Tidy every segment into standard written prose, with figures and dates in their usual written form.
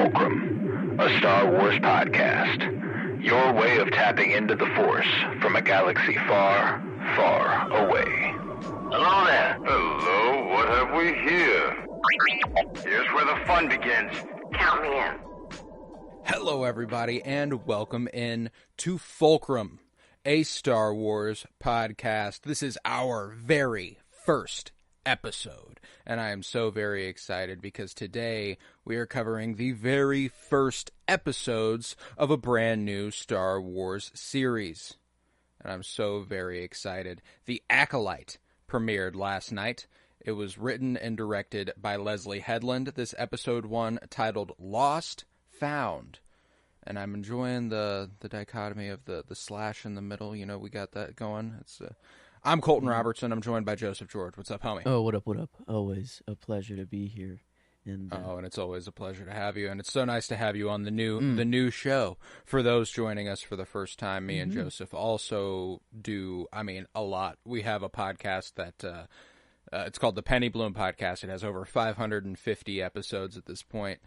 Fulcrum, a Star Wars podcast. Your way of tapping into the Force from a galaxy far, far away. Hello there. Hello, what have we here? Here's where the fun begins. Count me in. Hello, everybody, and welcome in to Fulcrum, a Star Wars podcast. This is our very first episode, and I am so very excited because today we are covering the very first episodes of a brand new Star Wars series, and I'm so very excited. The Acolyte premiered last night. It was written and directed by Leslie Headland. This episode 1 titled Lost Found. And I'm enjoying the dichotomy of the slash in the middle. You know, we got that going. I'm Colton Robertson. I'm joined by Joseph George. What's up, homie? Oh, what up, what up? Always a pleasure to be here. And and it's always a pleasure to have you. And it's so nice to have you on the new show. For those joining us for the first time, me and Joseph also do, a lot. We have a podcast that it's called the Penny Bloom Podcast. It has over 550 episodes at this point.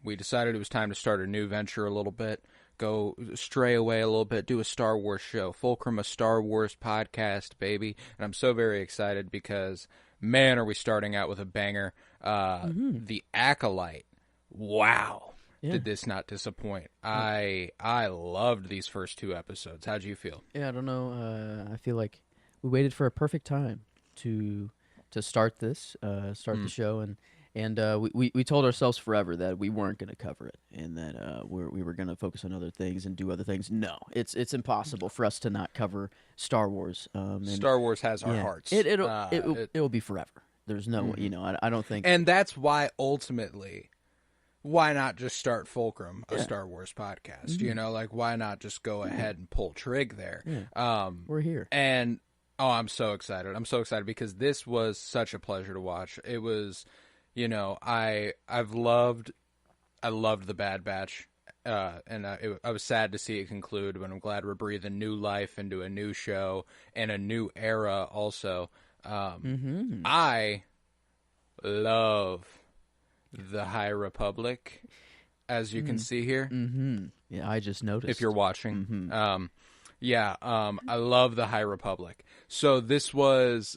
We decided it was time to start a new venture a little bit, go stray away a little bit, do a Star Wars show, Fulcrum, a Star Wars podcast, baby. And I'm so very excited because, man, are we starting out with a banger. The Acolyte. Wow. Yeah. Did this not disappoint? I loved these first two episodes. How'd you feel? Yeah, I don't know. I feel like we waited for a perfect time to start this, the show, and we told ourselves forever that we weren't going to cover it, and that we were going to focus on other things and do other things. No, it's impossible for us to not cover Star Wars. Star Wars has our hearts. It'll be forever. There's no, I don't think. And that's why ultimately, why not just start Fulcrum, a Star Wars podcast? Why not just go ahead and pull trig there? Yeah. We're here. And I'm so excited. I'm so excited because this was such a pleasure to watch. It was. I loved the Bad Batch, and I was sad to see it conclude, but I'm glad we're breathing new life into a new show and a new era also. I love the High Republic, as you can see here. Yeah, I just noticed. If you're watching. I love the High Republic. So this was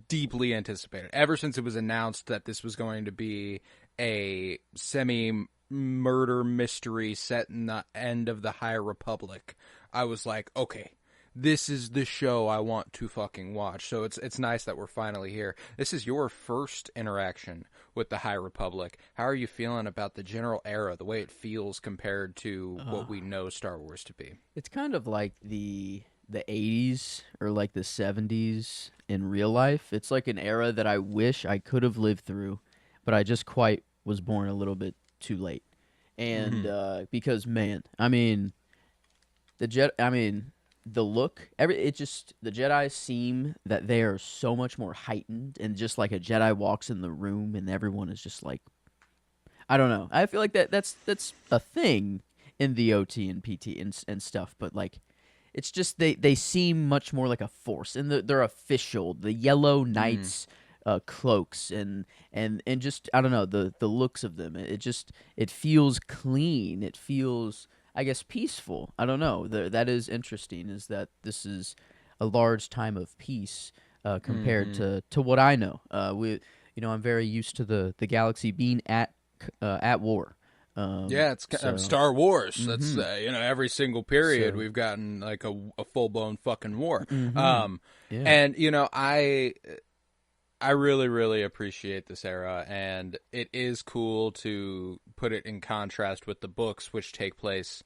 deeply anticipated ever since it was announced that this was going to be a semi-murder mystery set in the end of the High Republic. I was like, okay, this is the show I want to fucking watch. So it's nice that we're finally here. This is your first interaction with the High Republic. How are you feeling about the general era, the way it feels compared to what we know Star Wars to be? It's kind of like the 80s or like the 70s in real life. It's like an era that I wish I could have lived through, but I just quite was born a little bit too late. And because, man, the look, the Jedi seem that they are so much more heightened, and just like a Jedi walks in the room and everyone is just like, I don't know. I feel like that's a thing in the OT and PT and stuff, but like, it's just they seem much more like a force, and they're official. The yellow knights cloaks and just, I don't know, the looks of them. It feels clean. It feels, I guess, peaceful. I don't know. That is interesting. Is that this is a large time of peace compared to what I know. I'm very used to the galaxy being at war. It's Star Wars. That's every single period we've gotten like a full blown fucking war. And I really, really appreciate this era, and it is cool to put it in contrast with the books, which take place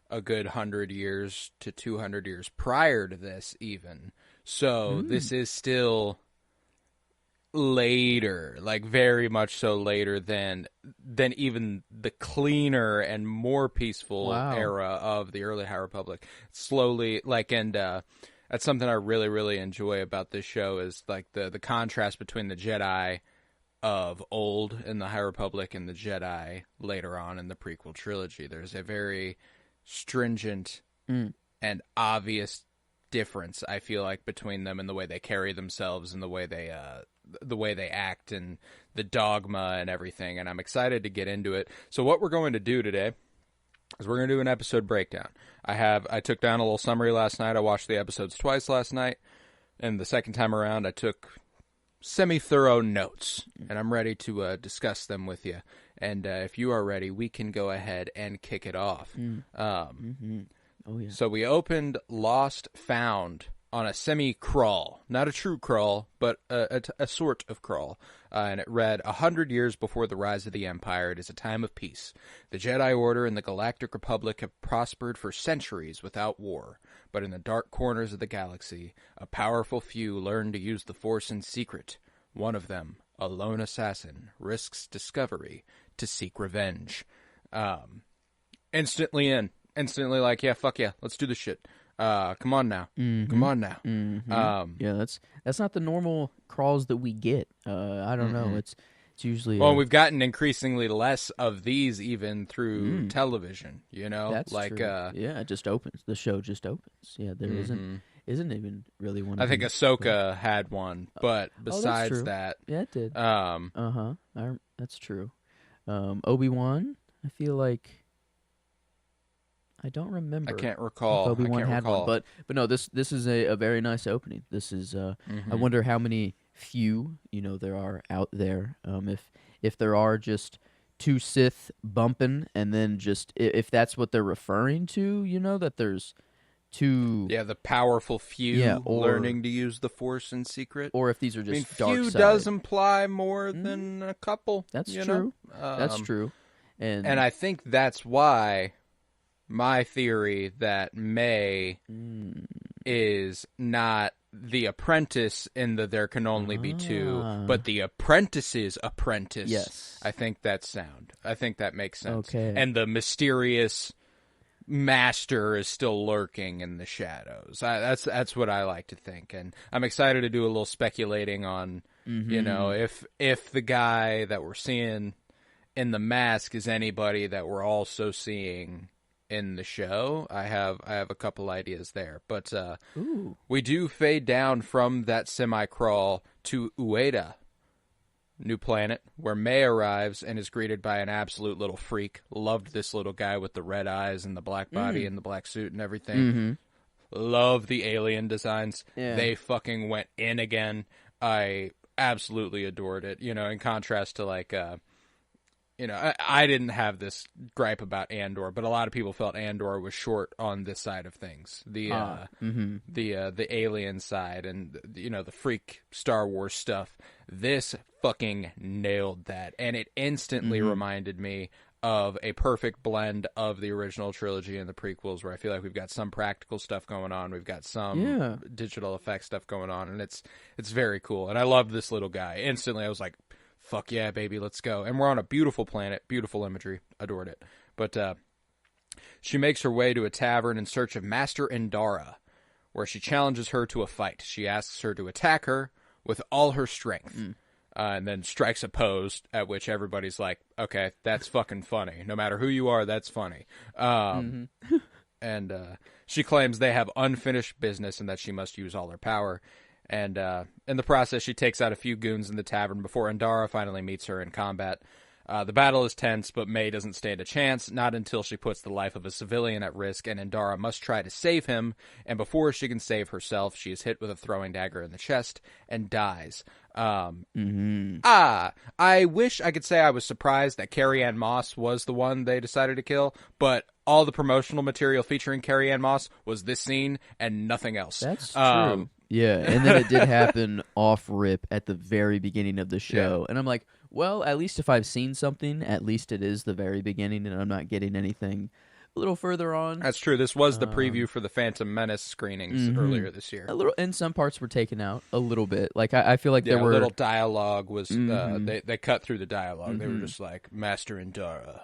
a good 100 years to 200 years prior to this, even. So this is still later, like very much so later than even the cleaner and more peaceful era of the early High Republic. Slowly, that's something I really, really enjoy about this show is like the contrast between the Jedi of old in the High Republic and the Jedi later on in the prequel trilogy. There's a very stringent and obvious difference, I feel like, between them and the way they carry themselves and the way they act and the dogma and everything. And I'm excited to get into it. So what we're going to do today is we're going to do an episode breakdown. I took down a little summary last night. I watched the episodes twice last night, and the second time around I took semi-thorough notes, and I'm ready to discuss them with you. And if you are ready, we can go ahead and kick it off. Oh, yeah. So we opened Lost Found on a semi-crawl. Not a true crawl, but a sort of crawl. And it read, 100 years before the rise of the Empire, it is a time of peace. The Jedi Order and the Galactic Republic have prospered for centuries without war. But in the dark corners of the galaxy, a powerful few learn to use the Force in secret. One of them, a lone assassin, risks discovery to seek revenge. Instantly like, yeah, fuck yeah, let's do this shit. Come on now. Come on now. Yeah, that's not the normal crawls that we get. I don't know. It's usually we've gotten increasingly less of these even through television, you know? That's like true. Yeah, it just opens. The show just opens. Yeah, there isn't even really one. I think Ahsoka had one, but besides that, yeah, it did. That's true. Obi-Wan, I feel like I don't remember. I can't recall. If Obi-Wan had one, but no, this is a very nice opening. This is I wonder how many few there are out there. If there are just two Sith bumping, and then just if that's what they're referring to, that there's two. Yeah, the powerful few or learning to use the Force in secret. Or if these are just dark few side. does imply more than a couple. That's true. That's true. And I think that's why my theory that May is not the apprentice in the there can only be two, but the apprentice's apprentice. Yes. I think that's sound. I think that makes sense. Okay. And the mysterious master is still lurking in the shadows. That's what I like to think. And I'm excited to do a little speculating on, if the guy that we're seeing in the mask is anybody that we're also seeing in the show. I have a couple ideas there, but we do fade down from that semi-crawl to Ueda, new planet, where May arrives and is greeted by an absolute little freak. Loved this little guy with the red eyes and the black body and the black suit and everything. Love the alien designs. Yeah. They fucking went in again. I absolutely adored it. In contrast to like I didn't have this gripe about Andor, but a lot of people felt Andor was short on this side of things. The alien side and the freak Star Wars stuff. This fucking nailed that, and it instantly reminded me of a perfect blend of the original trilogy and the prequels, where I feel like we've got some practical stuff going on, we've got some digital effects stuff going on, and it's very cool. And I love this little guy. Instantly, I was like, fuck yeah, baby, let's go. And we're on a beautiful planet, beautiful imagery, adored it. But she makes her way to a tavern in search of Master Endara, where she challenges her to a fight. She asks her to attack her with all her strength, and then strikes a pose, at which everybody's like, okay, that's fucking funny. No matter who you are, that's funny. And she claims they have unfinished business and that she must use all her power. And in the process, she takes out a few goons in the tavern before Endara finally meets her in combat. The battle is tense, but May doesn't stand a chance, not until she puts the life of a civilian at risk, and Endara must try to save him. And before she can save herself, she is hit with a throwing dagger in the chest and dies. I wish I could say I was surprised that Carrie-Anne Moss was the one they decided to kill, but all the promotional material featuring Carrie-Anne Moss was this scene and nothing else. That's true. Yeah, and then it did happen off rip at the very beginning of the show. Yeah. And I'm like, well, at least if I've seen something, at least it is the very beginning and I'm not getting anything a little further on. That's true. This was the preview for the Phantom Menace screenings earlier this year. A little, and some parts were taken out a little bit. Like I feel like there were a little dialogue was they cut through the dialogue. They were just like, Master Endara,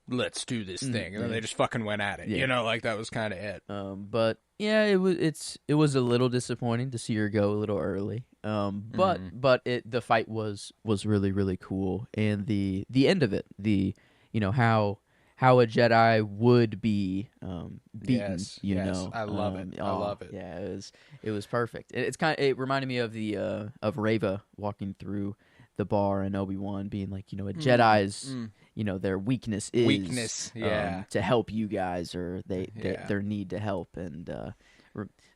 let's do this thing, and then they just fucking went at it. Like that was kind of it. But yeah, it was a little disappointing to see her go a little early. But the fight was really, really cool, and the end of it, how how a Jedi would be beaten. Yes, You yes. know, I love it. I love it. Yeah, it was perfect. It reminded me of the of Reva walking through the bar and Obi-Wan being like, a Jedi's, their weakness is Weakness, yeah. to help you guys, or Yeah. their need to help, and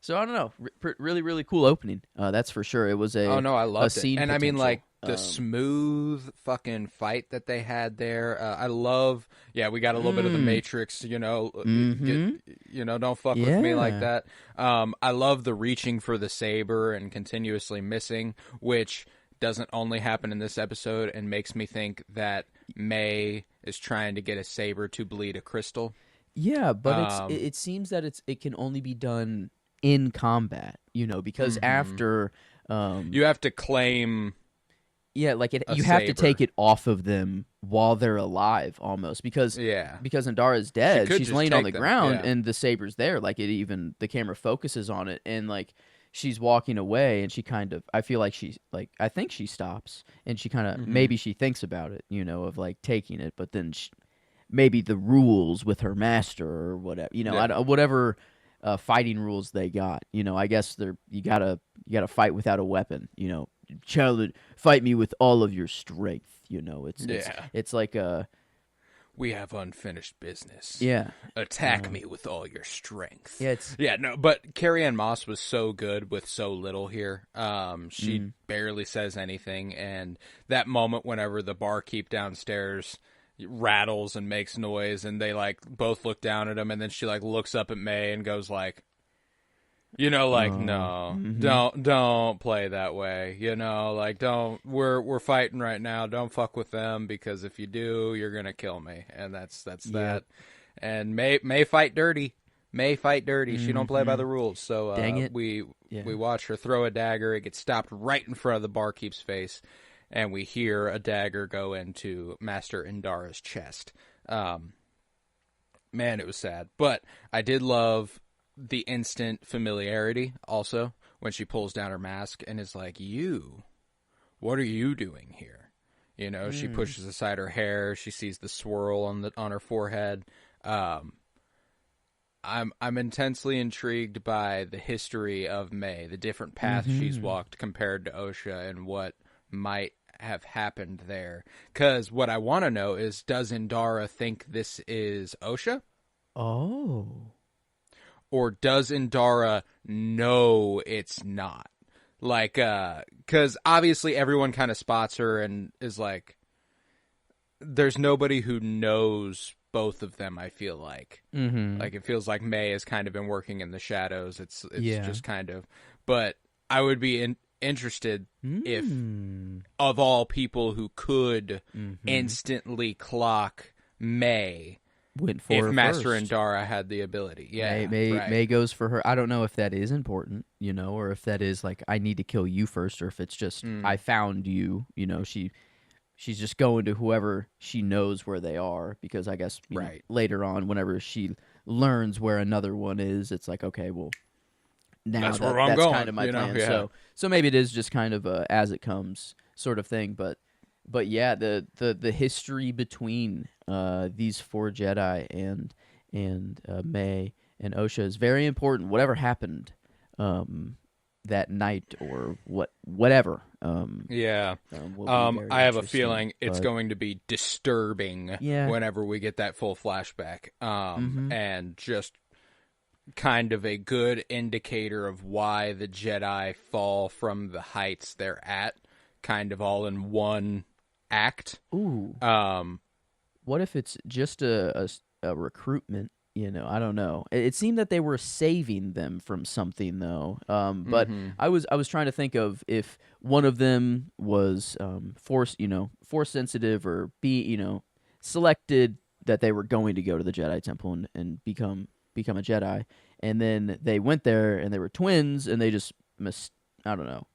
so I don't know, really really cool opening. That's for sure. It was Oh no, I loved scene it, and I mean, potential. like the smooth fucking fight that they had there. I love. Yeah, we got a little bit of the Matrix. Don't fuck with me like Yeah. that. I love the reaching for the saber and continuously missing, which doesn't only happen in this episode, and makes me think that May is trying to get a saber to bleed a crystal. Yeah, but it seems that it can only be done in combat, because after You have to claim. yeah, like a you have to saber. take it off of them while they're alive, almost, because Yeah. Andara's dead. could She's just laying on take the them, ground, yeah. and the saber's there. Like the camera focuses on it, and like she's walking away, and she kind of, I feel like I think she stops, and she kind of maybe she thinks about it, of like taking it, but then maybe the rules with her master or whatever, whatever fighting rules they got, I guess you gotta fight without a weapon, challenge, fight me with all of your strength, it's like We have unfinished business. yeah. Attack me with all your strength. Yeah, no, but Carrie Ann Moss was so good with so little here. She barely says anything, and that moment whenever the barkeep downstairs rattles and makes noise, and they like both look down at him, and then she like looks up at May and goes like, no, don't play that way. Like we're fighting right now. Don't fuck with them, because if you do, you're gonna kill me. And that's that. And May fight dirty. May fight dirty. She don't play by the rules. So Dang it. we watch her throw a dagger. It gets stopped right in front of the barkeep's face, and we hear a dagger go into Master Indara's chest. Man, it was sad, but I did love the instant familiarity also when she pulls down her mask and is like, what are you doing here? She pushes aside her hair. She sees the swirl on her forehead. I'm intensely intrigued by the history of May, the different paths she's walked compared to Osha, and what might have happened there. Because what I want to know is, does Indara think this is Osha? Oh. Or does Indara know it's not? Like, because obviously everyone kind of spots her and is like, there's nobody who knows both of them, I feel like. Like, it feels like May has kind of been working in the shadows. It's just kind of, but I would be interested if, of all people who could instantly clock May, went for if her Master first. Indara had the ability. Yeah, May goes for her. I don't know if that is important, or if that is like, I need to kill you first, or if it's just I found you. She's just going to whoever she knows where they are, because I guess later on, whenever she learns where another one is, it's like, okay, well, now that's where I'm going, kind of my plan. So maybe it is just kind of a as it comes sort of thing, but yeah, the history between these four Jedi and May and Osha is very important. Whatever happened that night, or whatever. Will be very I have a interesting, feeling it's but- going to be disturbing whenever we get that full flashback. And just kind of a good indicator of why the Jedi fall from the heights they're at, kind of all in one act. Ooh. What if it's just a recruitment? I don't know. It seemed that they were saving them from something, though. But I was trying to think of if one of them was force sensitive, or selected that they were going to go to the Jedi Temple and become a Jedi, and then they went there and they were twins, and they just I don't know,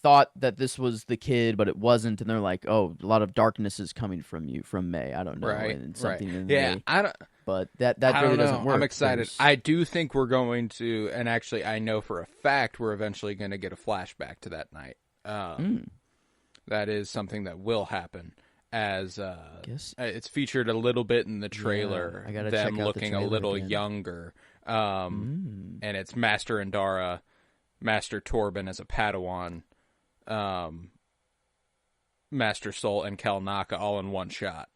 thought that this was the kid, but it wasn't, and they're like, oh, a lot of darkness is coming from May. I don't know, and something in May. I don't. But that I really don't know. doesn't work. I'm excited. There's- I do think we're going to, and actually, I know for a fact we're eventually going to get a flashback to that night. That is something that will happen. as Guess it's featured a little bit in the trailer. I gotta them check out the looking a trailer little again. younger, and it's Master Indara, Master Torben as a Padawan, Master Soul, and Kel Naka all in one shot.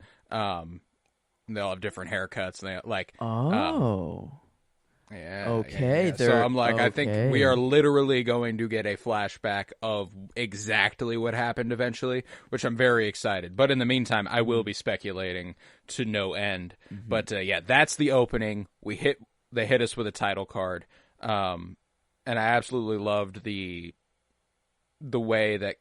They all have different haircuts, and they like yeah. Okay, So I'm like, I think we okay. are literally going to get a flashback of exactly what happened eventually, which I'm very excited. But in the meantime, I will be speculating to no end. But yeah, that's the opening. They hit us with a title card, and I absolutely loved the way that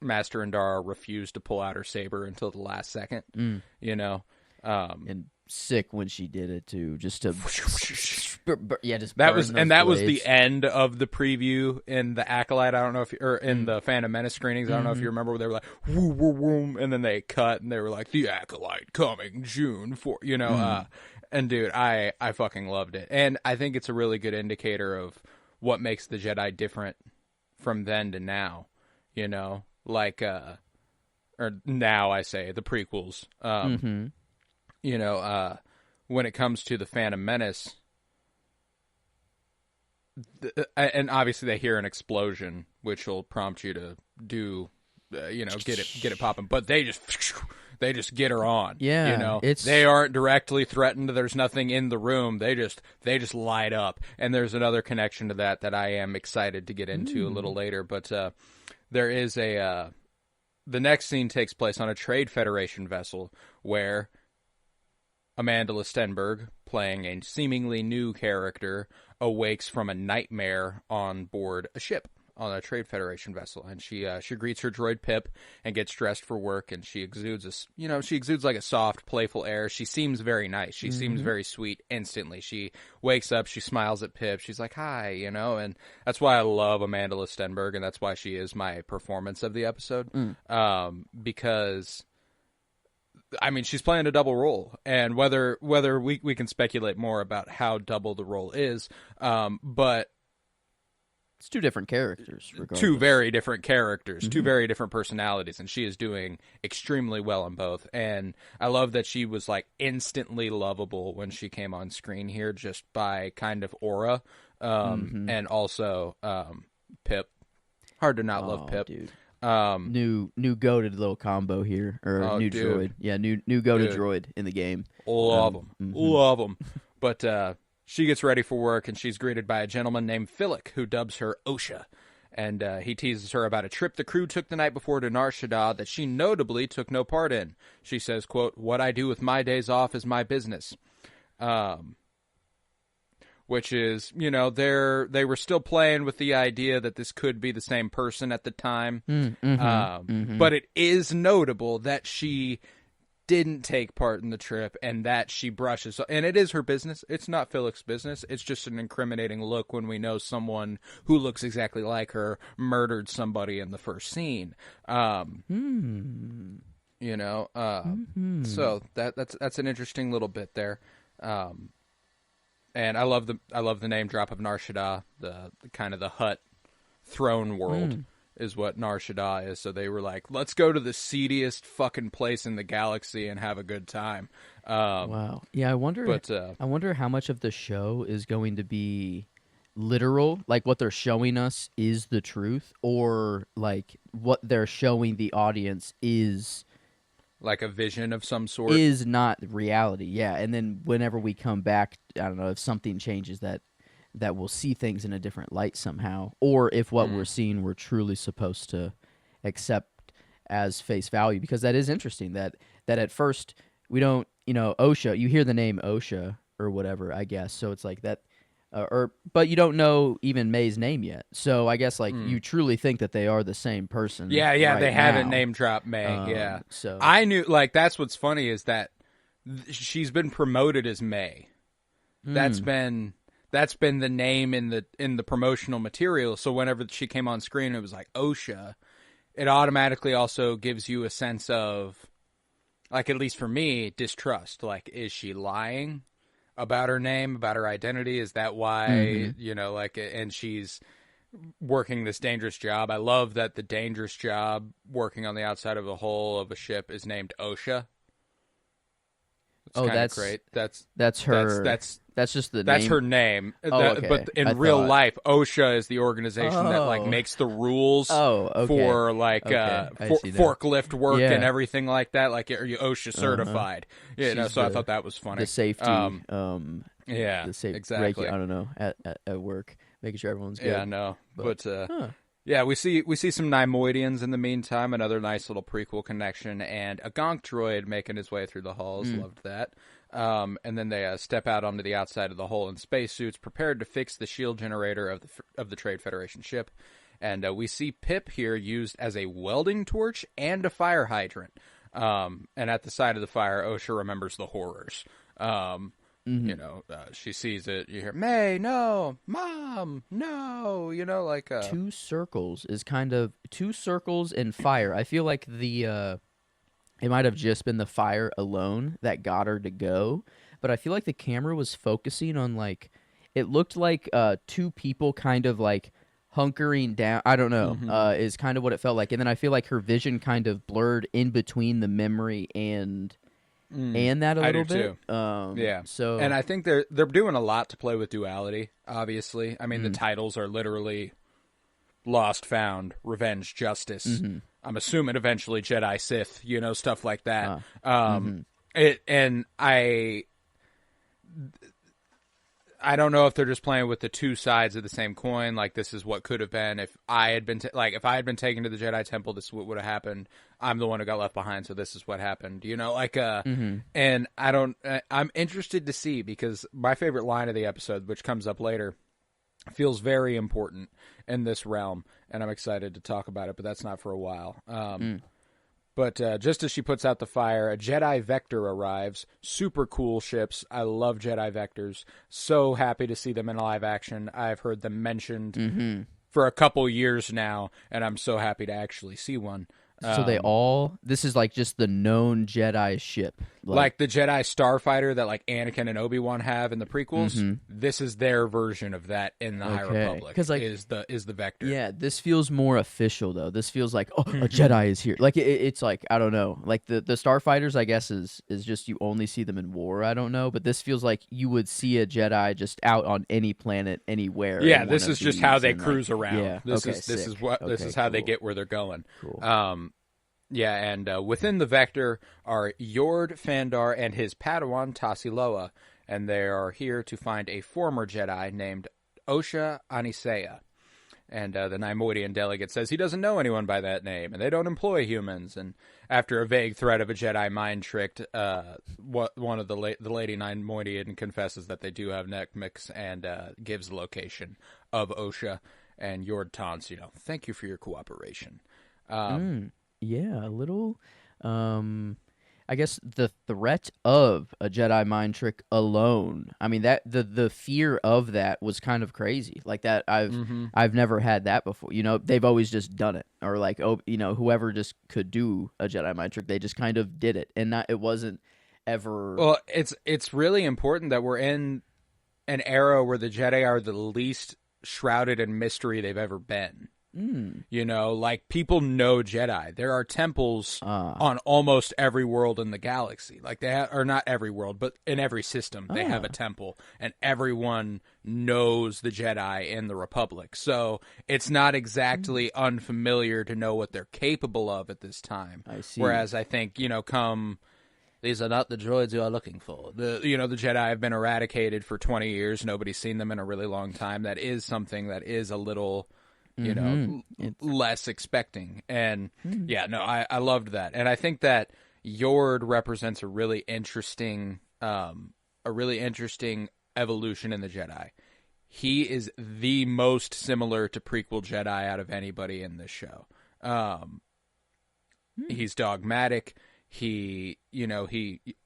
Master Indara refused to pull out her saber until the last second. You know. And sick when she did it too, just to just that was burn that those was the blades. end of the preview in the Acolyte. I don't know if or in the Phantom Menace screenings. I don't know if you remember where they were like woo woo woo, and then they cut and they were like the Acolyte coming June 4. And dude, I fucking loved it, and I think it's a really good indicator of what makes the Jedi different from then to now. Like or now I say the prequels. When it comes to the Phantom Menace, and obviously they hear an explosion, which will prompt you to do, get it popping. But they just get her on. Yeah, they aren't directly threatened. There's nothing in the room. They just light up. And there's another connection to that I am excited to get into a little later. But there is the next scene takes place on a Trade Federation vessel where Amanda Stenberg, playing a seemingly new character, awakes from a nightmare on board a ship on a Trade Federation vessel, and she greets her droid Pip and gets dressed for work, and she exudes like a soft, playful air. She seems very nice. She seems very sweet instantly. She wakes up, she smiles at Pip. She's like, "Hi," and that's why I love Amanda Stenberg, and that's why she is my performance of the episode, because I mean, she's playing a double role, and whether we can speculate more about how double the role is, but it's two different characters, regardless. Two very different characters, two very different personalities, and she is doing extremely well in both. And I love that she was like instantly lovable when she came on screen here, just by kind of aura, and also Pip. Hard to not love Pip. Dude. New goated little combo here, or new droid. Yeah, new goated droid in the game. Love them. But she gets ready for work, and she's greeted by a gentleman named Philip, who dubs her Osha. And he teases her about a trip the crew took the night before to Nar Shaddaa that she notably took no part in. She says, quote, "What I do with my days off is my business." Which is, they were still playing with the idea that this could be the same person at the time. But it is notable that she didn't take part in the trip and that she brushes. And it is her business. It's not Philip's business. It's just an incriminating look when we know someone who looks exactly like her murdered somebody in the first scene. So that's an interesting little bit there. And I love the name drop of Nar Shaddaa, the kind of the Hutt throne world is what Nar Shaddaa is. So they were like, let's go to the seediest fucking place in the galaxy and have a good time. Wow. Yeah, I wonder how much of the show is going to be literal, like what they're showing us is the truth, or like what they're showing the audience is like a vision of some sort, is not reality. Yeah, and then whenever we come back, I don't know if something changes that we'll see things in a different light somehow, or if what we're seeing we're truly supposed to accept as face value, because that is interesting that at first we don't, Osha, you hear the name Osha or whatever, I guess, so it's like that, but you don't know even May's name yet, so I guess like you truly think that they are the same person. Yeah, right they now. haven't name dropped May. Yeah, so I knew, like, that's what's funny is that she's been promoted as May. That's been the name in the promotional material. So whenever she came on screen, it was like Osha. It automatically also gives you a sense of, like, at least for me, distrust. Like, is she lying about her name, about her identity? Is that why, and she's working this dangerous job. I love that the dangerous job working on the outside of the hull of a ship is named OSHA. It's kind of great. That's her. That's just the that's name. her name. Okay. But in I real thought- life, OSHA is the organization that like Oh. makes the rules Okay. for like Okay. I see now. forklift work Yeah. and everything like that. Like, are you OSHA certified? You know, She's so I the- thought that was funny. The safety. Yeah, the safe exactly. I don't know at work, making sure everyone's good. Yeah, no, but Huh. yeah, we see some Nimoidians in the meantime. Another nice little prequel connection, and a Gonk droid making his way through the halls. Loved that. And then they step out onto the outside of the hull in spacesuits, prepared to fix the shield generator of the Trade Federation ship. And we see Pip here used as a welding torch and a fire hydrant. And at the side of the fire, OSHA remembers the horrors. You know, she sees it. You hear, May, no, Mom, no. You know, like Two circles is kind of two circles and fire. I feel like it might have just been the fire alone that got her to go, but I feel like the camera was focusing on like it looked like two people kind of like hunkering down. I don't know, is kind of what it felt like. And then I feel like her vision kind of blurred in between the memory and that a I little do bit. too. Yeah. So and I think they're doing a lot to play with duality. Obviously, I mean the titles are literally Lost, Found, Revenge, Justice. I'm assuming eventually Jedi, Sith. You know, stuff like that. I don't know if they're just playing with the two sides of the same coin. Like, this is what could have been if I had been if I had been taken to the Jedi Temple. This is what would have happened. I'm the one who got left behind, so this is what happened. You know, like and I don't. I'm interested to see, because my favorite line of the episode, which comes up later, feels very important in this realm, and I'm excited to talk about it. But that's not for a while. But just as she puts out the fire, a Jedi Vector arrives. Super cool ships. I love Jedi Vectors. So happy to see them in live action. I've heard them mentioned for a couple years now, and I'm so happy to actually see one. So this is like just the known Jedi ship. Like the Jedi Starfighter that like Anakin and Obi-Wan have in the prequels. This is their version of that in the High Republic. 'Cause, like, is the Vector. Yeah, this feels more official though. This feels like, a Jedi is here. Like it's like, I don't know. Like the Starfighters, I guess is just you only see them in war. I don't know, but this feels like you would see a Jedi just out on any planet anywhere. Yeah, this is just how they cruise around. Yeah, This is how they get where they're going. Cool. Yeah, and within the Vector are Yord Fandar and his Padawan Tassiloa, and they are here to find a former Jedi named Osha Anisea. And the Nimoidian delegate says he doesn't know anyone by that name, and they don't employ humans. And after a vague threat of a Jedi mind tricked, one of the Lady Nimoidian confesses that they do have neck mix and gives the location of Osha. And Yord taunts, thank you for your cooperation. Yeah, a little. I guess the threat of a Jedi mind trick alone. I mean, that the fear of that was kind of crazy. Like that, I've never had that before. They've always just done it, or like, whoever just could do a Jedi mind trick, they just kind of did it, and it wasn't ever. Well, it's really important that we're in an era where the Jedi are the least shrouded in mystery they've ever been. Like people know Jedi. There are temples on almost every world in the galaxy. Like or not every world, but in every system they have a temple, and everyone knows the Jedi in the Republic. So it's not exactly unfamiliar to know what they're capable of at this time. I see. Whereas I think these are not the droids you are looking for. The Jedi have been eradicated for 20 years. Nobody's seen them in a really long time. That is something that is a little. Less expecting. And I loved that. And I think that Yord represents a really interesting evolution in the Jedi. He is the most similar to prequel Jedi out of anybody in this show. He's dogmatic. He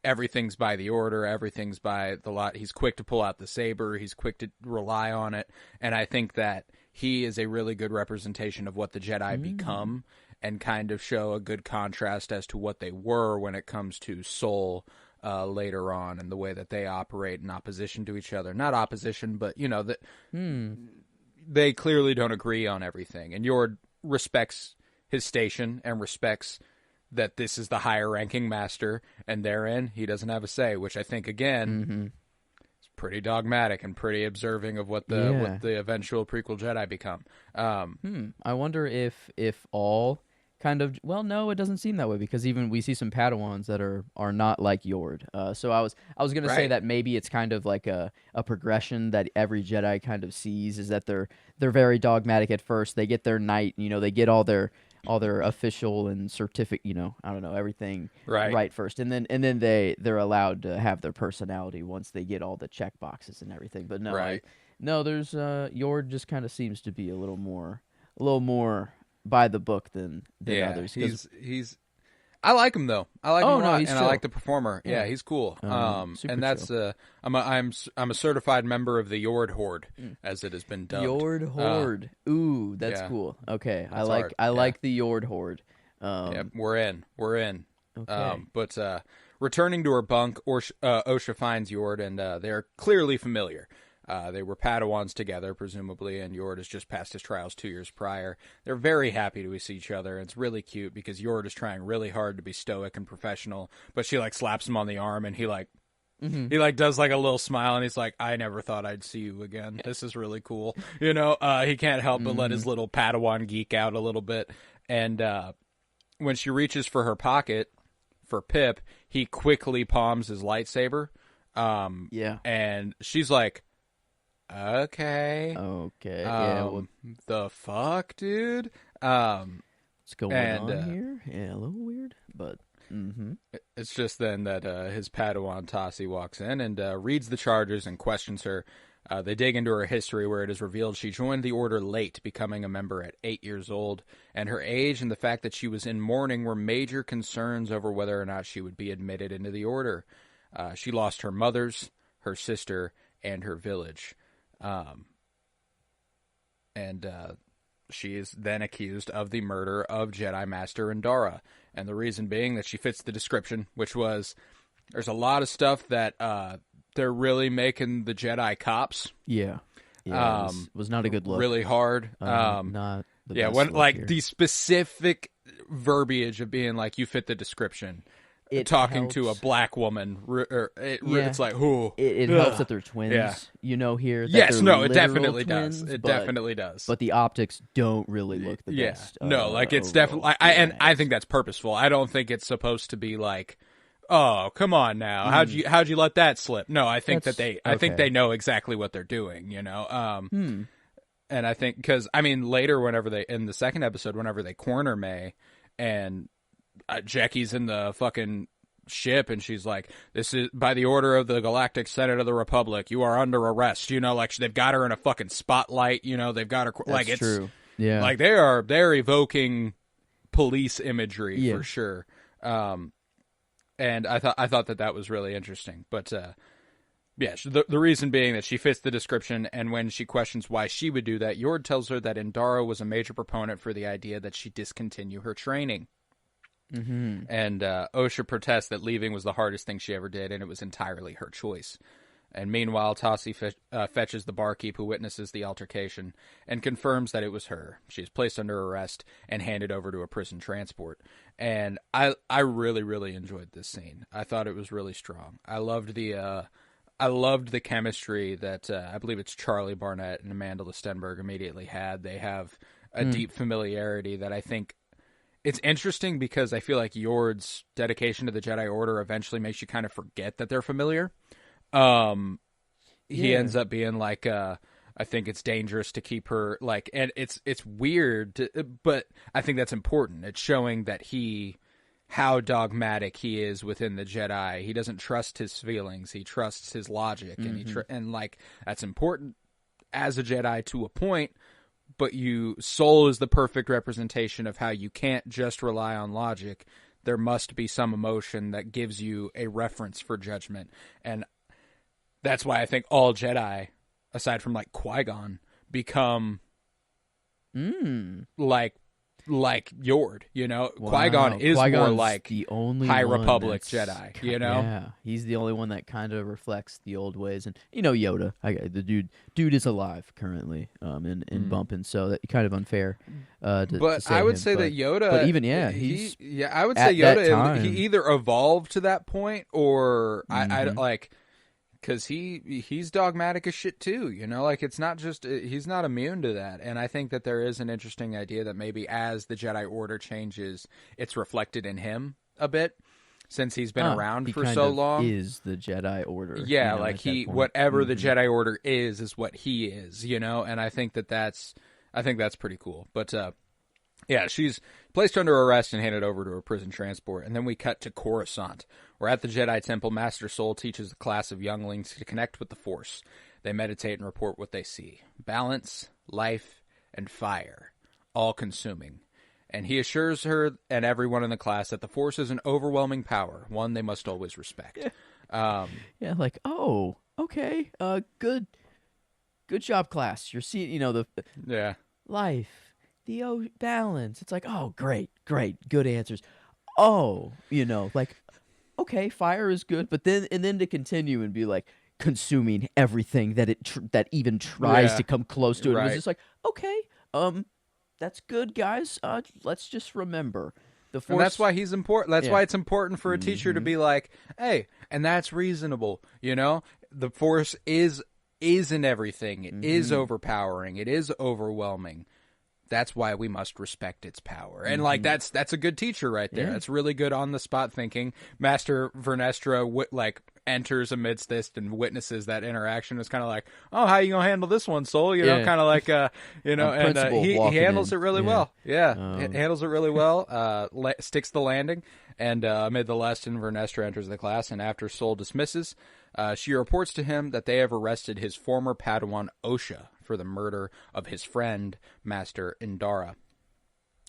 everything's by the order. Everything's by the lot. He's quick to pull out the saber. He's quick to rely on it. And I think that he is a really good representation of what the Jedi become, and kind of show a good contrast as to what they were when it comes to Soul later on, and the way that they operate in opposition to each other. Not opposition, but they clearly don't agree on everything, and Yord respects his station and respects that this is the higher ranking master, and therein he doesn't have a say, which I think again is pretty dogmatic and pretty observing of what the eventual prequel Jedi become. I wonder if all kind of, well, no, it doesn't seem that way, because even we see some Padawans that are not like Yord. So I was gonna say that maybe it's kind of like a progression that every Jedi kind of sees, is that they're very dogmatic at first. They get their knight, they get all their official and certificate, I don't know, everything right first, and then they're allowed to have their personality once they get all the check boxes and everything. But no, there's Yord just kind of seems to be a little more by the book than others. He's I like him though. I like him a lot, he's and chill. I like the performer. Yeah, he's cool. And that's I'm a certified member of the Yord Horde, as it has been dubbed. Yord Horde. Ooh, that's cool. Okay, I like the Yord Horde. Yeah, we're in. Okay. But returning to her bunk, Osha finds Yord, and they're clearly familiar. They were Padawans together, presumably, and Yord has just passed his trials 2 years prior. They're very happy to see each other. It's really cute because Yord is trying really hard to be stoic and professional, but she slaps him on the arm, and he does a little smile, and he's like, "I never thought I'd see you again. This is really cool." He can't help but let his little Padawan geek out a little bit. And when she reaches for her pocket for Pip, he quickly palms his lightsaber. And she's like, Okay. Yeah. The fuck, dude? What's going on here? Yeah, a little weird, but it's just then that his Padawan Tassi walks in and reads the charges and questions her. They dig into her history, where it is revealed she joined the Order late, becoming a member at 8 years old, and her age and the fact that she was in mourning were major concerns over whether or not she would be admitted into the Order. She lost her mothers, her sister, and her village. She is then accused of the murder of Jedi Master Indara, and the reason being that she fits the description, which was there's a lot of stuff that they're really making the Jedi cops. Yeah, it was not a good look. Really hard. Not the best look here. The specific verbiage of being like, you fit the description. Talking helps. To a black woman, it's like, who? It helps that they're twins, here. That yes, no, it literal definitely twins, does. It definitely does. But the optics don't really look the best. No, it's definitely, I think that's purposeful. I don't think it's supposed to be like, oh, come on now, how'd you let that slip? No, I think I think they know exactly what they're doing, And I think, because, later, in the second episode, whenever they corner May, and Jackie's in the fucking ship, and she's like, "This is by the order of the Galactic Senate of the Republic. You are under arrest." They've got her in a fucking spotlight. They've got her it's true. Yeah, they're evoking police imagery for sure. And I thought that was really interesting. But the reason being that she fits the description, and when she questions why she would do that, Yord tells her that Indara was a major proponent for the idea that she discontinue her training. And Osha protests that leaving was the hardest thing she ever did, and it was entirely her choice. And meanwhile, Tassi fetches the barkeep, who witnesses the altercation and confirms that it was her. She is placed under arrest and handed over to a prison transport. And I really, really enjoyed this scene. I thought it was really strong. I loved the chemistry that I believe it's Charlie Barnett and Amanda Lestenberg immediately had. They have a deep familiarity that I think. It's interesting because I feel like Yord's dedication to the Jedi Order eventually makes you kind of forget that they're familiar. He ends up being like, I think it's dangerous to keep her and it's weird, but I think that's important. It's showing that how dogmatic he is within the Jedi. He doesn't trust his feelings. He trusts his logic, and that's important as a Jedi to a point. But Soul is the perfect representation of how you can't just rely on logic. There must be some emotion that gives you a reference for judgment. And that's why I think all Jedi, aside from Qui-Gon, become like Yord, you know. Wow. Qui-Gon is more Qui-Gon's like the only High one Republic that's Jedi, you know. Yeah, he's the only one that kind of reflects the old ways, and Yoda. The dude is alive currently, in bumping, so that kind of unfair. But say I would him, say that Yoda, but even he's I would at say that Yoda, time, he either evolved to that point or I Mhm. like. Because he's dogmatic as shit too, you know. Like it's not just he's not immune to that, and I think that there is an interesting idea that maybe as the Jedi Order changes, it's reflected in him a bit, since he's been around he for kind so of long. is the Jedi Order? Yeah, Like like whatever the Mm-hmm. Jedi Order is what he is, you know. And I think that's pretty cool. But yeah, she's placed under arrest and handed over to a prison transport. And then we cut to Coruscant, where at the Jedi Temple, Master Soul teaches the class of younglings to connect with the Force. They meditate and report what they see. Balance, life, and fire, all consuming. And he assures her and everyone in the class that the Force is an overwhelming power, one they must always respect. Yeah, like, oh, okay, good job, class. You're seeing, the Yeah. life, the balance. It's like, oh, great, good answers. Oh, like, okay, fire is good, but then to continue and be like consuming everything that that even tries Yeah. to come close to it. It was Right. just like, okay, that's good, guys. Let's just remember the Force. And that's why he's important. That's Yeah. why it's important for a teacher to be like, hey, and that's reasonable. You know, the Force is in everything. It is overpowering. It is overwhelming. That's why we must respect its power. And like that's a good teacher right there. Yeah. That's really good on the spot thinking. Master Vernestra enters amidst this and witnesses that interaction. Is kind of like, oh, how you gonna handle this one, Soul? You know, Yeah. kind of like and principal he walking handles in. it really Yeah. well. Yeah, handles it really well. Sticks the landing, and amid the lesson, Vernestra enters the class, and after Soul dismisses, she reports to him that they have arrested his former Padawan Osha for the murder of his friend, Master Indara.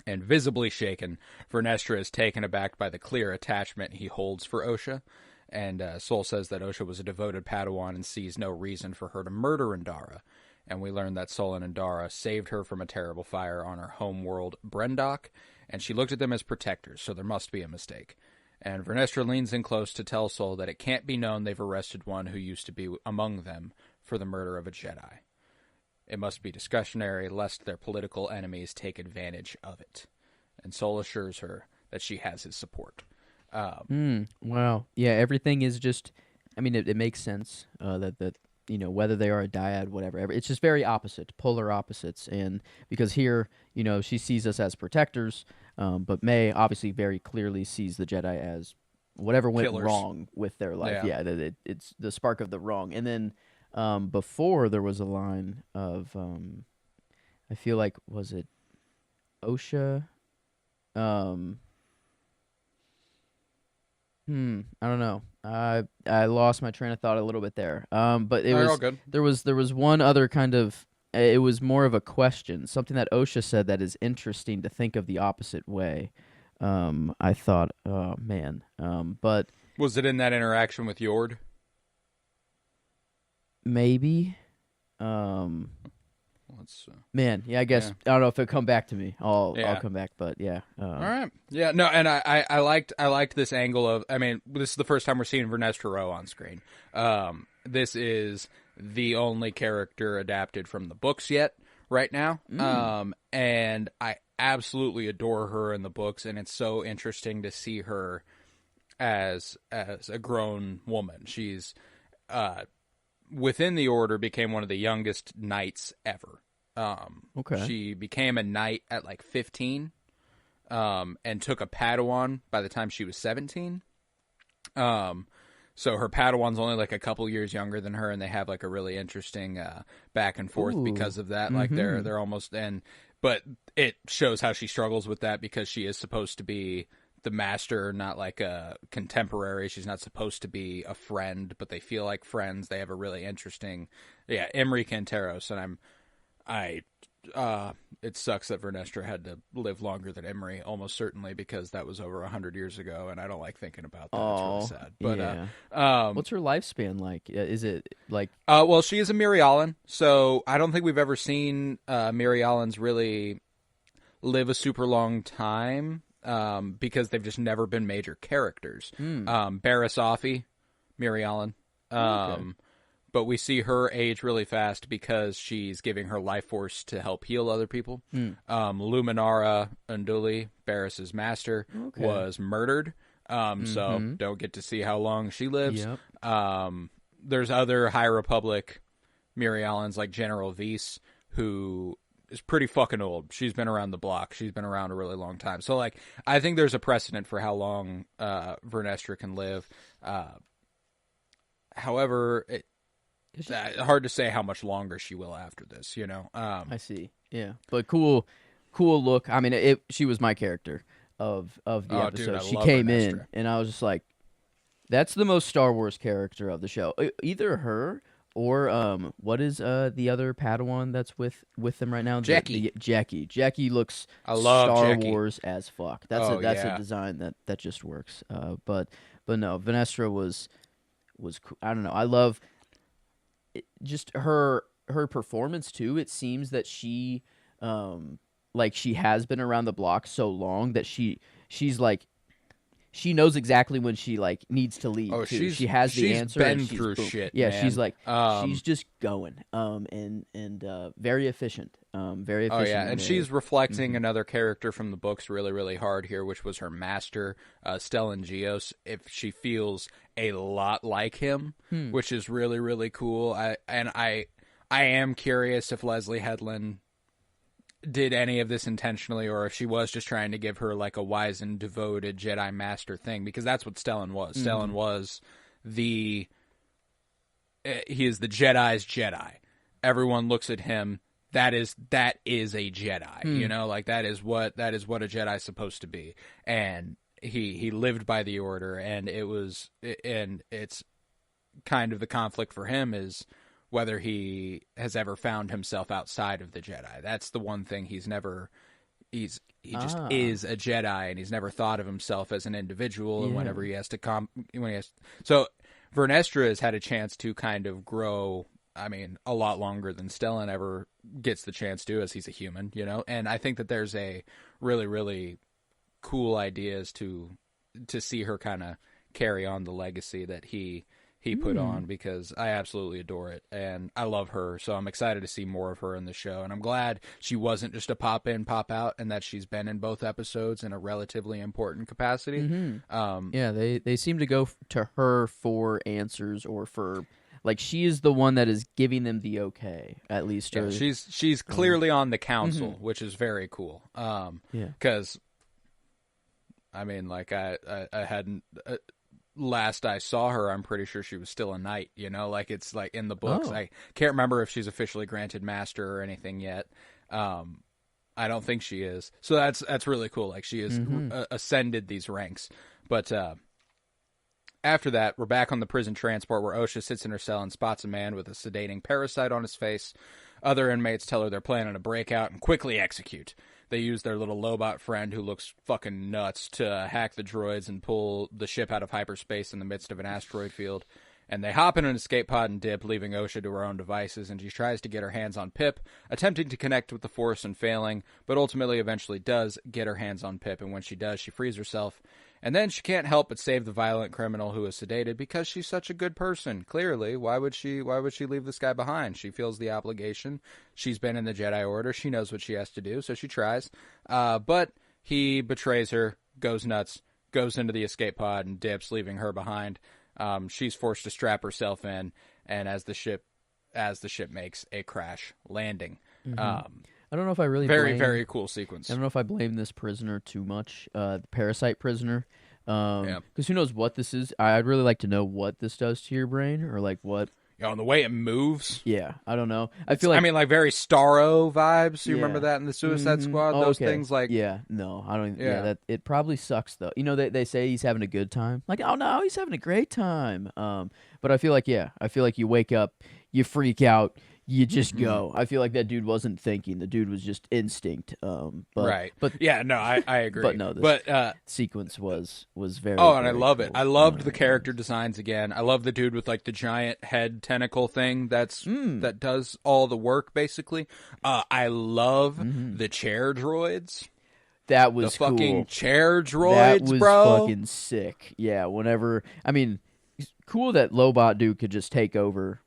And visibly shaken, Vernestra is taken aback by the clear attachment he holds for Osha, and Soul says that Osha was a devoted Padawan and sees no reason for her to murder Indara. And we learn that Soul and Indara saved her from a terrible fire on her home world, Brendok, and she looked at them as protectors, so there must be a mistake. And Vernestra leans in close to tell Soul that it can't be known they've arrested one who used to be among them for the murder of a Jedi. It must be discretionary, lest their political enemies take advantage of it. And Soul assures her that she has his support. Wow. Yeah, everything is just. I mean, it makes sense that whether they are a dyad, whatever, it's just very opposite, polar opposites. And because here, she sees us as protectors, but May obviously very clearly sees the Jedi as whatever went Killers. wrong with their life. Yeah. Yeah, it's the spark of the wrong. And then before there was a line of, I feel like, was it Osha? I don't know. I lost my train of thought a little bit there. But it They're was all good. there was one other kind of. It was more of a question, something that Osha said that is interesting to think of the opposite way. I thought, oh man. But Was it in that interaction with Yord? maybe. Let's. Man, yeah, I guess Yeah. I don't know if it'll come back to me. I'll Yeah. come back, but yeah. All right. Yeah. No. And I liked this angle of. I mean, this is the first time we're seeing Vernestra Rowe on screen. This is the only character adapted from the books yet right now. And I absolutely adore her in the books, and it's so interesting to see her as a grown woman. She's within the order became one of the youngest knights ever. Okay. She became a knight at like 15, and took a Padawan by the time she was 17. So her Padawan's only like a couple years younger than her, and they have like a really interesting back and forth because of that. Like they're almost but it shows how she struggles with that because she is supposed to be the master, not like a contemporary. She's not supposed to be a friend, but they feel like friends. They have a really interesting, Emery Canteros, and it sucks that Vernestra had to live longer than Emery, almost certainly, because that was over 100 years ago, and I don't like thinking about that. It's really sad. But yeah. What's her lifespan like? Is it like? well, she is a Mirialan, so I don't think we've ever seen Mirialans really. live a super long time because they've just never been major characters. Barriss Offee, Miri Allen. But we see her age really fast because she's giving her life force to help heal other people. Luminara Unduli, Barriss's master, was murdered. So don't get to see how long she lives. There's other High Republic Miri Allens like General Weiss, who is pretty fucking old. She's been around the block. She's been around a really long time. So, like, I think there's a precedent for how long Vernestra can live. However, it's hard to say how much longer she will after this, you know? I see. Yeah. But cool look. I mean, she was my character of the episode. Dude, she love came Vernestra. in, and I was just like, that's the most Star Wars character of the show. Either her or what is the other Padawan that's with them right now? Jackie. Jackie looks I love Star Jackie. Wars as fuck. That's a design that just works. But no, Vernestra was cool. I don't know. I love just her performance too. It seems that she like she has been around the block so long that she's like she knows exactly when she like needs to leave. Oh, too. She has the answer. Been and through boom. shit. Yeah, man. she's like she's just going. And very efficient. Very efficient. Oh yeah, and she's reflecting another character from the books really, really hard here, which was her master, Stellan Gios. If she feels a lot like him, which is really, really cool. I am curious if Leslie Headland did any of this intentionally, or if she was just trying to give her like a wise and devoted Jedi Master thing, because that's what Stellan was. Stellan was he is the Jedi's Jedi. Everyone looks at him. That is a Jedi. You know, like that is what a Jedi's supposed to be. And he lived by the order, and it's kind of the conflict for him is whether he has ever found himself outside of the Jedi. That's the one thing he just is a Jedi, and he's never thought of himself as an individual. And whenever he has to so Vernestra has had a chance to kind of grow. I mean, a lot longer than Stellan ever gets the chance to, as he's a human, you know. And I think that there's a really, really cool ideas to see her kind of carry on the legacy that he put on, because I absolutely adore it, and I love her, so I'm excited to see more of her in the show, and I'm glad she wasn't just a pop in, pop out, and that she's been in both episodes in a relatively important capacity. Yeah, they seem to go to her for answers, or for like she is the one that is giving them the okay, at least. Yeah, she's clearly on the council, which is very cool. Because I mean, like I hadn't. Last I saw her, I'm pretty sure she was still a knight, you know, like it's like in the books. I can't remember if she's officially granted master or anything yet. I don't think she is. So that's really cool. Like she has ascended these ranks. But after that, we're back on the prison transport where Osha sits in her cell and spots a man with a sedating parasite on his face. Other inmates tell her they're planning a breakout and quickly execute. They use their little Lobot friend, who looks fucking nuts, to hack the droids and pull the ship out of hyperspace in the midst of an asteroid field. And they hop in an escape pod and dip, leaving Osha to her own devices, and she tries to get her hands on Pip, attempting to connect with the Force and failing, but ultimately eventually does get her hands on Pip, and when she does, she frees herself. And then she can't help but save the violent criminal who is sedated, because she's such a good person. Clearly, why would she leave this guy behind? She feels the obligation. She's been in the Jedi Order. She knows what she has to do, so she tries. But he betrays her, goes nuts, goes into the escape pod, and dips, leaving her behind. She's forced to strap herself in, and as the ship makes a crash landing. I don't know if I really very cool sequence. I don't know if I blame this prisoner too much, the parasite prisoner, because who knows what this is. I'd really like to know what this does to your brain, or like what. Yeah, and the way it moves. Yeah, I don't know. I feel like, I mean, like very Starro vibes. You remember that in the Suicide Squad? Those things, like no, I don't. That it probably sucks though. You know, they say he's having a good time. Like, oh no, he's having a great time. But I feel like you wake up, you freak out. you just go. I feel like that dude wasn't thinking. The dude was just instinct. Right. But yeah, no, I agree. but no, this but sequence was very. oh, and I very love it. cool. I loved the character designs again. I love the dude with like the giant head tentacle thing that does all the work basically. I love the chair droids. That was the fucking cool. chair droids, That was bro. fucking sick. Yeah, whenever I mean, cool that Lobot dude could just take over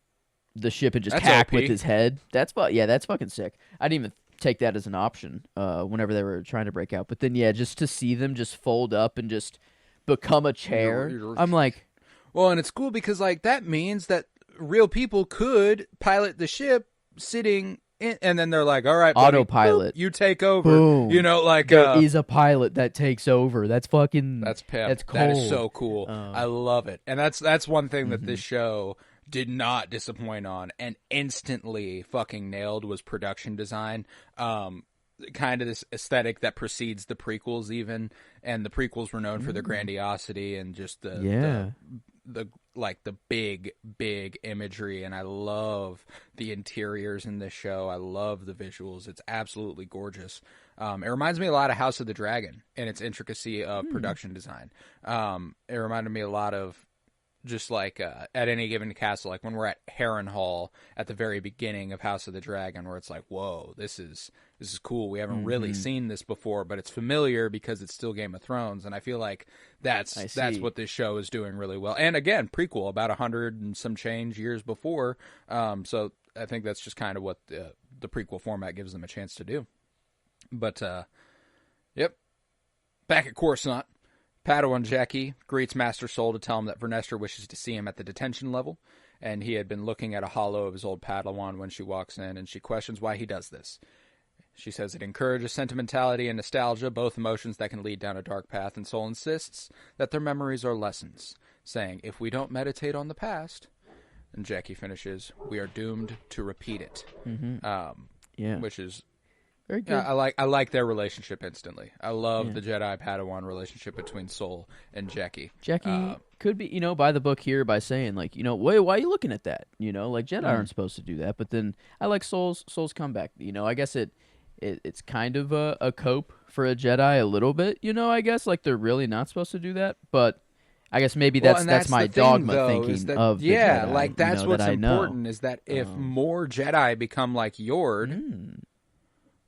the ship and just That's hack OP. with his head. That's fucking sick. I didn't even take that as an option whenever they were trying to break out. But then yeah, just to see them just fold up and just become a chair. I'm like, well, and it's cool because like that means that real people could pilot the ship sitting in, and then they're like, all right, buddy, autopilot. boop, you take over. Boom. You know, like There is a pilot that takes over. That's fucking that's pimp. That's cool. That is so cool. I love it. And that's one thing that this show did not disappoint on and instantly fucking nailed was production design. Kind of this aesthetic that precedes the prequels even, and the prequels were known for their grandiosity and just the like the big imagery, and I love the interiors in this show. I love the visuals. It's absolutely gorgeous. It reminds me a lot of House of the Dragon in its intricacy of production design. It reminded me a lot of just like at any given castle, like when we're at Harrenhal at the very beginning of House of the Dragon, where it's like, whoa, this is cool. We haven't really seen this before, but it's familiar because it's still Game of Thrones, and I feel like that's what this show is doing really well. And again, prequel about 100 and some change years before, so I think that's just kind of what the prequel format gives them a chance to do. But yep, back at Coruscant. Padawan Jackie greets Master Soul to tell him that Vernestra wishes to see him at the detention level, and he had been looking at a holo of his old Padawan when she walks in, and she questions why he does this. She says it encourages sentimentality and nostalgia, both emotions that can lead down a dark path, and Soul insists that their memories are lessons, saying, if we don't meditate on the past, and Jackie finishes, we are doomed to repeat it. yeah, Which is... very good. Yeah, I like their relationship instantly. I love the Jedi Padawan relationship between Soul and Jackie. Jackie could be, by the book here by saying like, wait, why are you looking at that? Like Jedi aren't supposed to do that. But then I like Soul's comeback. I guess it's kind of a cope for a Jedi a little bit. I guess like they're really not supposed to do that, but. I guess maybe that's my dogma thinking of the Jedi, like that's what's that important is that if more Jedi become like Yord,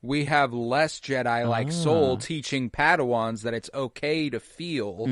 we have less Jedi like Soul teaching Padawans that it's okay to feel,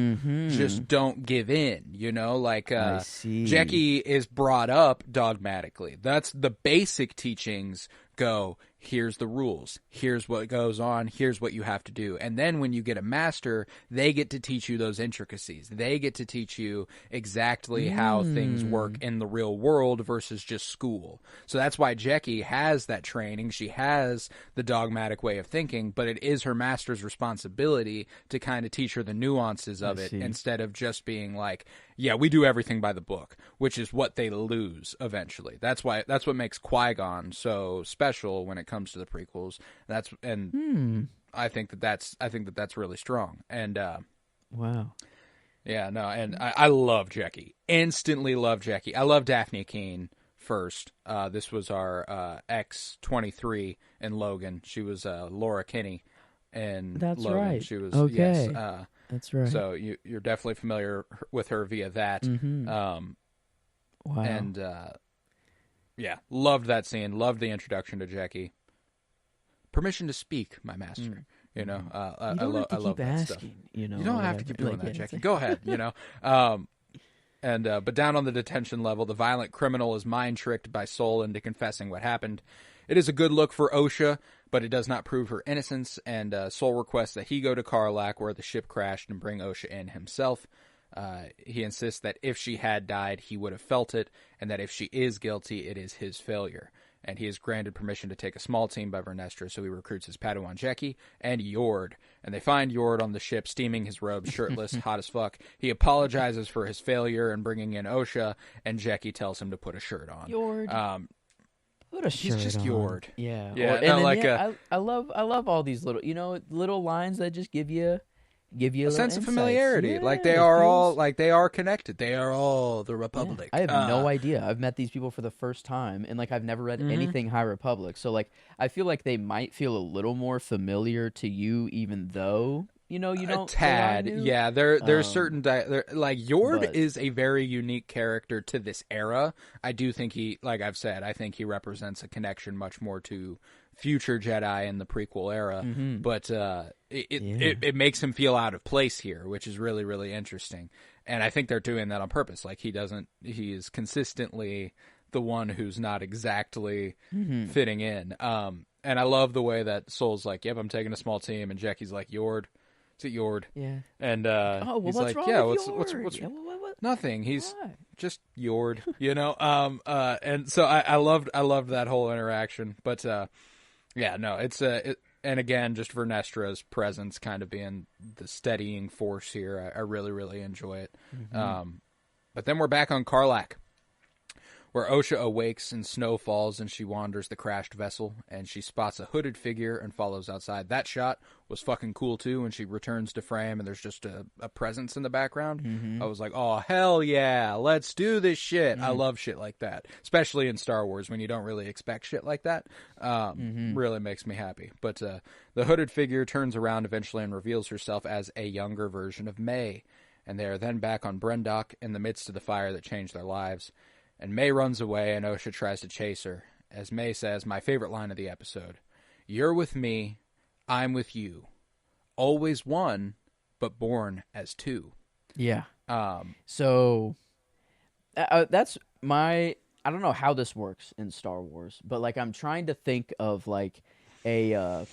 just don't give in, I see. Jackie is brought up dogmatically. That's the basic teachings go, here's the rules, here's what goes on, here's what you have to do. And then when you get a master, they get to teach you those intricacies. They get to teach you exactly how things work in the real world versus just school. So that's why Jackie has that training. She has the dogmatic way of thinking, but it is her master's responsibility to kind of teach her the nuances of it instead of just being like, yeah, we do everything by the book, which is what they lose eventually. That's what makes Qui-Gon so special when it comes to the prequels. I think that's really strong. And wow. Yeah, no, and I love Jackie. Instantly love Jackie. I love Daphne Keane first. This was our X-23 in Logan. She was Laura Kinney in That's Logan. right. She was okay. Yes, that's right. So you're definitely familiar with her via that. Wow. And yeah, loved that scene. Loved the introduction to Jackie. Permission to speak, my master. I love that asking, stuff. You don't have to keep doing that, Jackie. Go ahead. But down on the detention level, the violent criminal is mind tricked by Soul into confessing what happened. It is a good look for Osha, but it does not prove her innocence, and Soul requests that he go to Karlak where the ship crashed and bring Osha in himself. He insists that if she had died, he would have felt it, and that if she is guilty, it is his failure. And he is granted permission to take a small team by Vernestra, so he recruits his Padawan Jackie and Yord. And they find Yord on the ship, steaming his robes, shirtless, hot as fuck. He apologizes for his failure in bringing in Osha, and Jackie tells him to put a shirt on. Yord. Put a shirt he's just on. Yord. Yeah. Yeah. I love all these little, little lines that just give you give you a sense of insights. familiarity. Yeah, Like they it are all feels- like they are connected. They are all the Republic. I have no idea. I've met these people for the first time, and like I've never read anything High Republic. So like I feel like they might feel a little more familiar to you, even though you know you don't. A tad, say I knew. yeah. There's certain like Yord but- is a very unique character to this era. I do think he, like I've said, I think he represents a connection much more to future Jedi in the prequel era. But it makes him feel out of place here, which is really, really interesting. And I think they're doing that on purpose. Like he is consistently the one who's not exactly fitting in. And I love the way that Soul's like, "Yep, I'm taking a small team," and Jackie's like, "Yord." Is it Yord? Yeah. And Oh, well, he's what's like, wrong "Yeah, with what's Yord? Yeah, what? nothing. He's Why? just Yord, you know." And so I loved that whole interaction. But yeah, no, and again, just Vernestra's presence kind of being the steadying force here. I really, really enjoy it. But then we're back on Karlak, where Osha awakes and snow falls and she wanders the crashed vessel and she spots a hooded figure and follows outside. That shot was fucking cool too when she returns to frame and there's just a presence in the background. I was like, oh, hell yeah, let's do this shit. I love shit like that, especially in Star Wars when you don't really expect shit like that. Really makes me happy. But the hooded figure turns around eventually and reveals herself as a younger version of May. And they are then back on Brendok in the midst of the fire that changed their lives. And May runs away, and Osha tries to chase her. As May says, my favorite line of the episode, "You're with me, I'm with you. Always one, but born as two." Yeah. So that's my. I don't know how this works in Star Wars, but like I'm trying to think of like a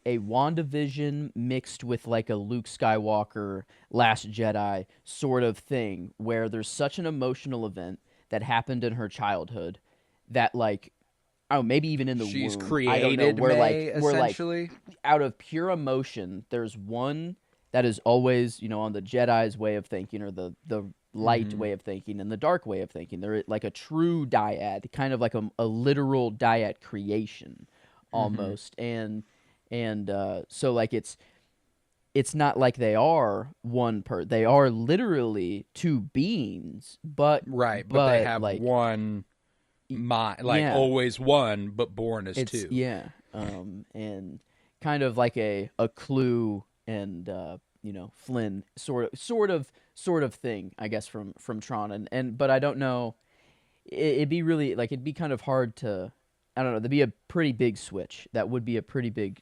WandaVision mixed with like a Luke Skywalker Last Jedi sort of thing, where there's such an emotional event that happened in her childhood that like maybe even in the She's womb, created I don't know, May, essentially out of pure emotion there's one that is always, you know, on the Jedi's way of thinking or the light way of thinking and the dark way of thinking. They're like a true dyad, kind of like a literal dyad creation almost. And so like it's not like they are they are literally two beings, but Right, but they have like, one mind, like always one, but born as two. Yeah, and kind of like a Clue and you know, Flynn sort of thing, I guess, from Tron, and but I don't know. It'd be really like it'd be kind of hard to. I don't know. There'd be a pretty big switch. That would be a pretty big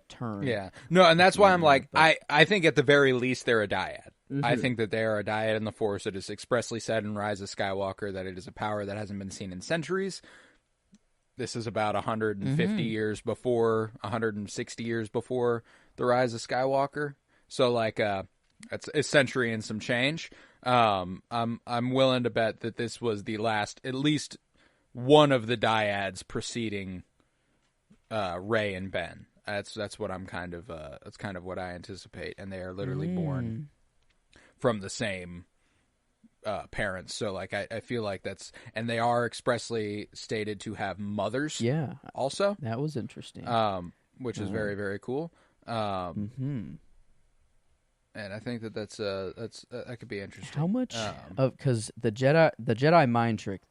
turn. Yeah. No, and that's why I'm like, I think at the very least they're a dyad. I think that they are a dyad in the Force. It is expressly said in Rise of Skywalker that it is a power that hasn't been seen in centuries. This is about 150 years before, 160 years before the Rise of Skywalker. So like, it's a century and some change. I'm willing to bet that this was the last, at least one of the dyads preceding Rey and Ben. That's what I'm kind of that's kind of what I anticipate, and they are literally born from the same parents. So like I feel like that's, and they are expressly stated to have mothers. Yeah. Also, that was interesting. Which is very, very cool. And I think that's that could be interesting. How much of, because the Jedi mind trick,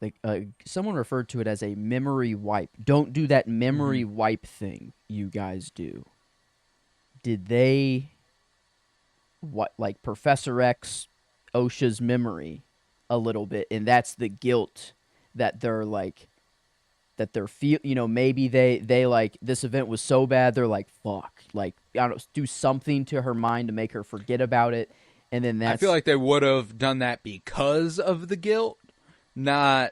someone referred to it as a memory wipe. Don't do that memory wipe thing you guys do. Did they like Professor X Osha's memory a little bit, and that's the guilt that they're like, that they're you know, maybe they like, this event was so bad they're like, fuck, like, I don't know, do something to her mind to make her forget about it, and then that's, I feel like they would have done that because of the guilt, not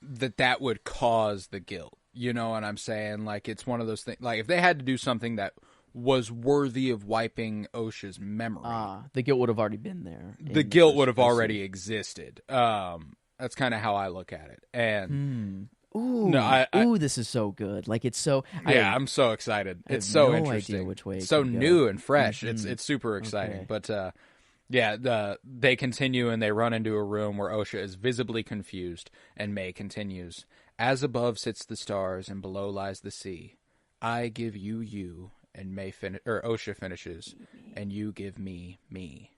that would cause the guilt. You know what I'm saying? Like, it's one of those things, like if they had to do something that was worthy of wiping Osha's memory, the guilt would have already been there. The guilt would have already existed. That's kind of how I look at it. And Ooh, this is so good. Like, it's so... I'm so excited. It's so interesting. Idea which way it's so new and fresh. It's super exciting. Okay. But they continue and they run into a room where Osha is visibly confused, and May continues, "As above sits the stars and below lies the sea. I give you you, and Osha finishes, and you give me me.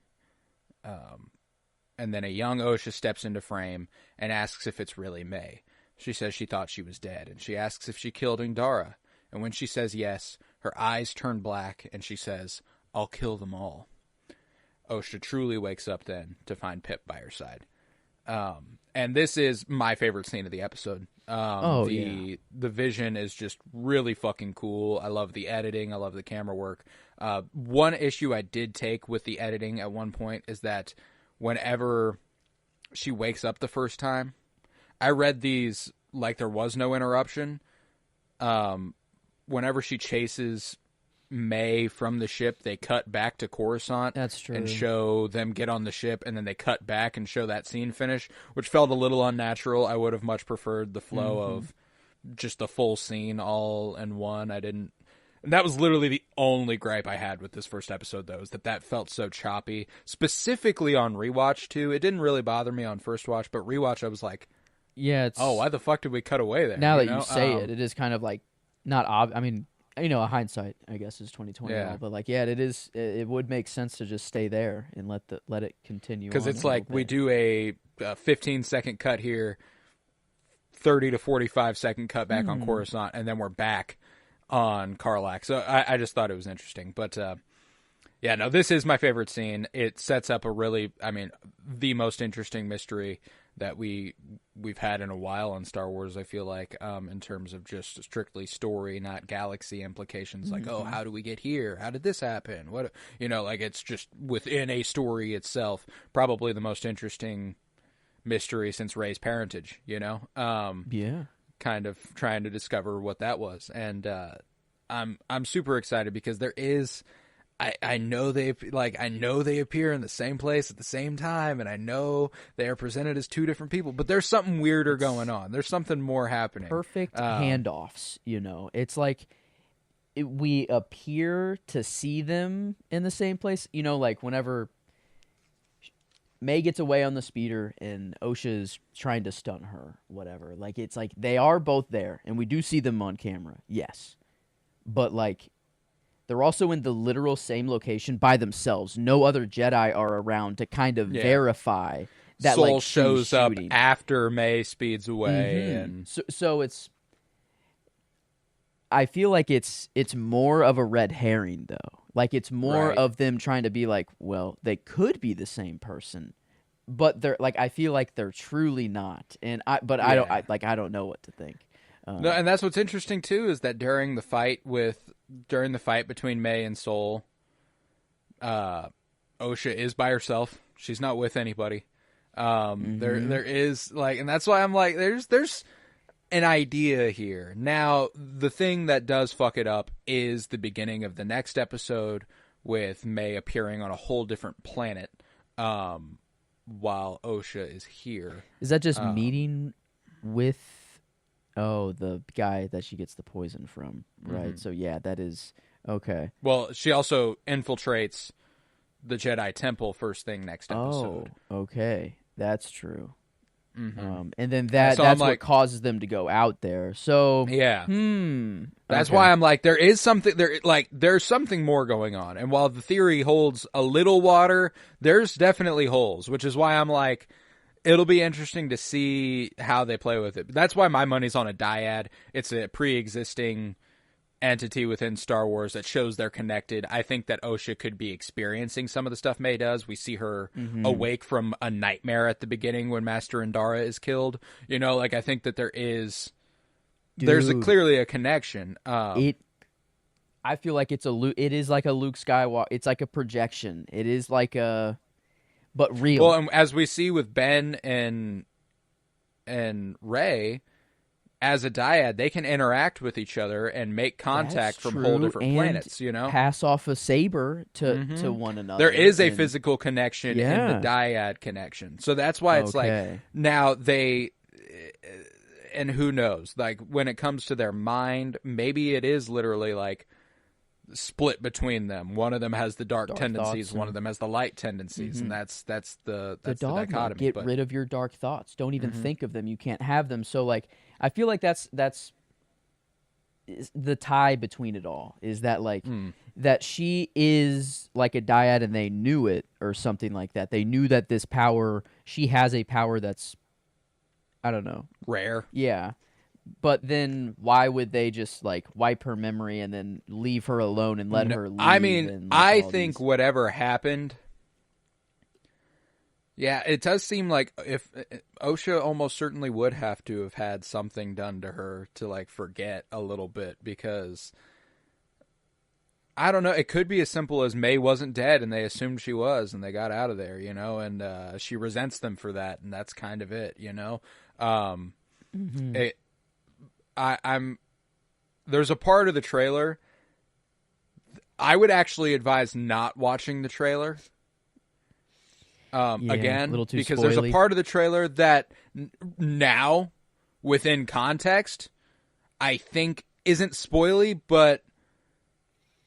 And then a young Osha steps into frame and asks if it's really May. She says she thought she was dead, and she asks if she killed Indara. And when she says yes, her eyes turn black, and she says, "I'll kill them all." Osha truly wakes up then to find Pip by her side. And this is my favorite scene of the episode. The vision is just really fucking cool. I love the editing. I love the camera work. One issue I did take with the editing at one point is that whenever she wakes up the first time, I read these like there was no interruption. Whenever she chases May from the ship, they cut back to Coruscant. That's true. And show them get on the ship, and then they cut back and show that scene finish, which felt a little unnatural. I would have much preferred the flow of just the full scene all in one. And that was literally the only gripe I had with this first episode, though, is that felt so choppy. Specifically on rewatch, too. It didn't really bother me on first watch, but rewatch, I was like, yeah, oh, why the fuck did we cut away there? Now that you say it is kind of like not obvious. I mean, a hindsight, I guess, is 2020. Yeah. But like, yeah, it is. It would make sense to just stay there and let it continue. Because it's like we do a 15-second cut here, 30 to 45-second cut back on Coruscant, and then we're back on Karlak. So I just thought it was interesting. But yeah, no, this is my favorite scene. It sets up the most interesting mystery that we've had in a while on Star Wars, I feel like, in terms of just strictly story, not galaxy implications. Like, oh, how do we get here? How did this happen? What, it's just within a story itself, probably the most interesting mystery since Rey's parentage, Yeah. Kind of trying to discover what that was. And I'm super excited because there is... I know they appear in the same place at the same time, and I know they are presented as two different people, but there's something weirder going on. There's something more happening. Perfect handoffs, It's like we appear to see them in the same place. Like whenever May gets away on the speeder and Osha's trying to stun her, whatever. Like it's like they are both there, and we do see them on camera, yes. But like they're also in the literal same location by themselves. No other Jedi are around to kind of verify that Soul like shows up shooting. after May speeds away, and so it's. I feel like it's more of a red herring though. Like it's more of them trying to be like, well, they could be the same person, but they're like, I feel like they're truly not. And I don't know what to think. No, and that's what's interesting too is that during the fight between May and Soul, Osha is by herself. She's not with anybody. There is like, and that's why I'm like, there's an idea here. Now, the thing that does fuck it up is the beginning of the next episode with May appearing on a whole different planet, while Osha is here. Is that just meeting with? Oh, the guy that she gets the poison from, right? So yeah, that is okay. Well, she also infiltrates the Jedi Temple first thing next episode. Oh, okay, that's true. And then that's what causes them to go out there. So yeah, that's why I'm like, there's something more going on. And while the theory holds a little water, there's definitely holes, which is why I'm like, it'll be interesting to see how they play with it. That's why my money's on a dyad. It's a pre-existing entity within Star Wars that shows they're connected. I think that Osha could be experiencing some of the stuff May does. We see her awake from a nightmare at the beginning when Master Indara is killed. I think that there's clearly a connection. I feel like it is like a Luke Skywalker. It's like a projection. It is like a... But real. Well, and as we see with Ben and Rey, as a dyad, they can interact with each other and make contact from whole different planets. Pass off a saber to one another. There is a physical connection in the dyad connection, so that's why it's like now they. And who knows? Like when it comes to their mind, maybe it is literally like split between them. One of them has the dark tendencies, one of them has the light tendencies, and that's the dichotomy. Get rid of your dark thoughts. Don't even think of them. You can't have them. So like I feel like that's the tie between it all is that like that she is like a dyad and they knew it or something like that. They knew that this power, she has a power that's, I don't know, Rare. yeah. But then why would they just like wipe her memory and then leave her alone and let her leave? I mean, and, like, I all think these... whatever happened. Yeah, it does seem like if OSHA almost certainly would have to have had something done to her to like forget a little bit, because I don't know, it could be as simple as May wasn't dead and they assumed she was and they got out of there, you know, and she resents them for that, and that's kind of it, you know. I'm there's a part of the trailer I would actually advise not watching the trailer. Again, because spoily. there's a part of the trailer that now, within context, I think isn't spoily, but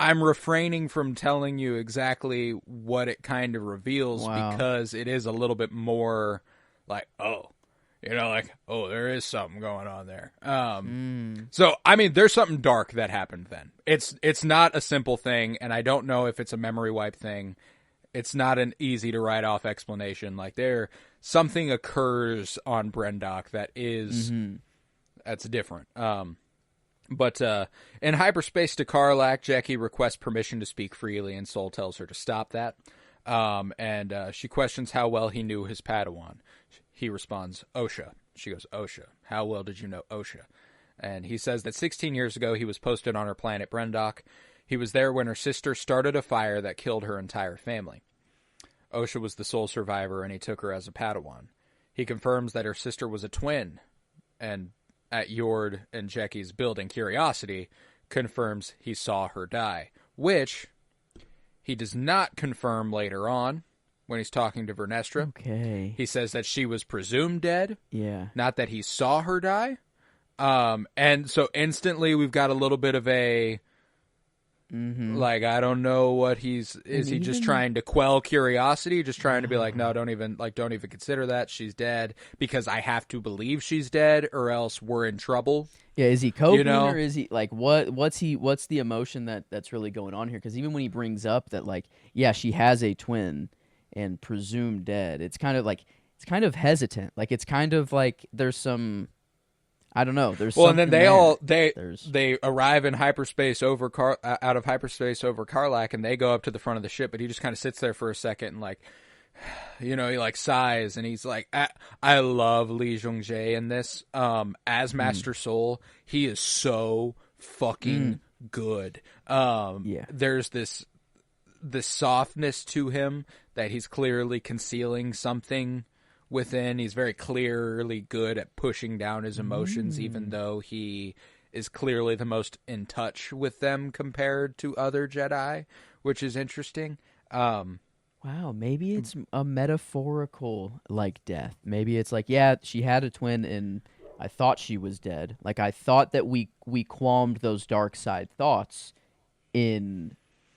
I'm refraining from telling you exactly what it kind of reveals because it is a little bit more like, oh, you know, like, oh, there is something going on there. So, I mean, there's something dark that happened then. It's not a simple thing, and I don't know if it's a memory wipe thing. It's not an easy to write off explanation. Like something occurs on Brendock that is that's different. But in hyperspace to Karlak, Jackie requests permission to speak freely, and Soul tells her to stop that. And she questions how well he knew his Padawan. He responds, OSHA. She goes, OSHA. How well did you know OSHA? And he says that 16 years ago he was posted on her planet Brendock. He was there when her sister started a fire that killed her entire family. OSHA was the sole survivor, and he took her as a Padawan. He confirms that her sister was a twin, and at Yord and Jackie's building Curiosity, confirms he saw her die, which he does not confirm later on when he's talking to Vernestra. Okay. He says that she was presumed dead, not that he saw her die. And so instantly we've got a little bit of a... like, I don't know what is he just trying to quell curiosity, just trying to be like, no, don't even consider that, she's dead, because I have to believe she's dead or else we're in trouble. Yeah, is he coping, you know? or is he like what's the emotion that's really going on here? Because even when he brings up that, like, yeah, she has a twin and presumed dead, it's kind of hesitant, like it's kind of like there's some, I don't know. There's and then they they arrive in hyperspace out of hyperspace over Karlak, and they go up to the front of the ship, but he just kind of sits there for a second and, like, you know, he like sighs, and he's like, I love Lee Jung-jae in this. As Master Soul, he is so fucking good. There's this softness to him that he's clearly concealing something within. He's very clearly good at pushing down his emotions, even though he is clearly the most in touch with them compared to other Jedi, which is interesting. Wow, maybe it's a metaphorical, like, death. Maybe it's like, yeah, she had a twin and I thought she was dead. Like, I thought that we qualmed those dark side thoughts in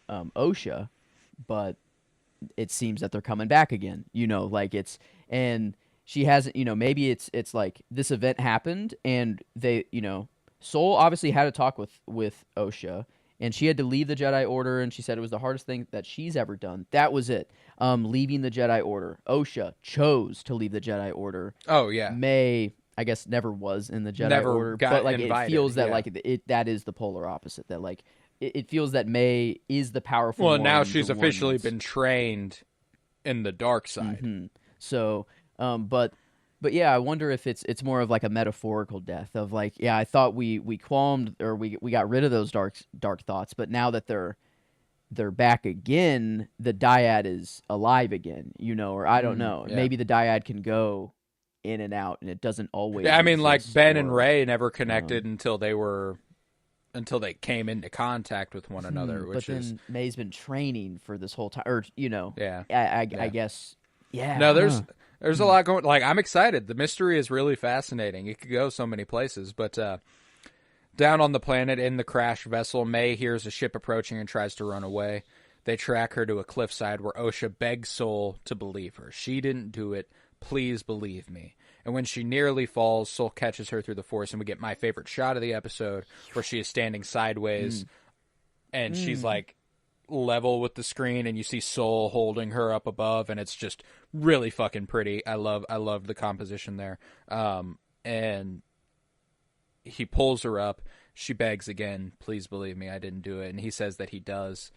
OSHA, but it seems that they're coming back again. You know, like it's... And she hasn't, you know, maybe it's like this event happened and they, you know, Soul obviously had a talk with OSHA, and she had to leave the Jedi Order, and she said it was the hardest thing that she's ever done. That was it. Leaving the Jedi Order. OSHA chose to leave the Jedi Order. Oh, yeah. May, I guess, never was in the Jedi Order, but like invited, it feels that like that is the polar opposite. That like it feels that May is the powerful one. Well, now she's officially been trained in the dark side. So, but yeah, I wonder if it's more of like a metaphorical death of like, yeah, I thought we qualmed, or we got rid of those dark thoughts, but now that they're back again, the dyad is alive again, you know, or I don't know. Yeah. Maybe the dyad can go in and out, and it doesn't always. Yeah, I mean, like Ben and Rey never connected until they came into contact with one another. Which but then May's been training for this whole time, or you know, I guess. Yeah. No, there's a lot going. Like, I'm excited. The mystery is really fascinating. It could go so many places. But down on the planet in the crash vessel, May hears a ship approaching and tries to run away. They track her to a cliffside where OSHA begs Soul to believe her. She didn't do it, Please believe me. And when she nearly falls, Soul catches her through the force, and we get my favorite shot of the episode, where she is standing sideways, and she's like level with the screen, and you see Soul holding her up above, and it's just really fucking pretty. I love the composition there. And he pulls her up. She begs again, please believe me, I didn't do it. And he says that he does.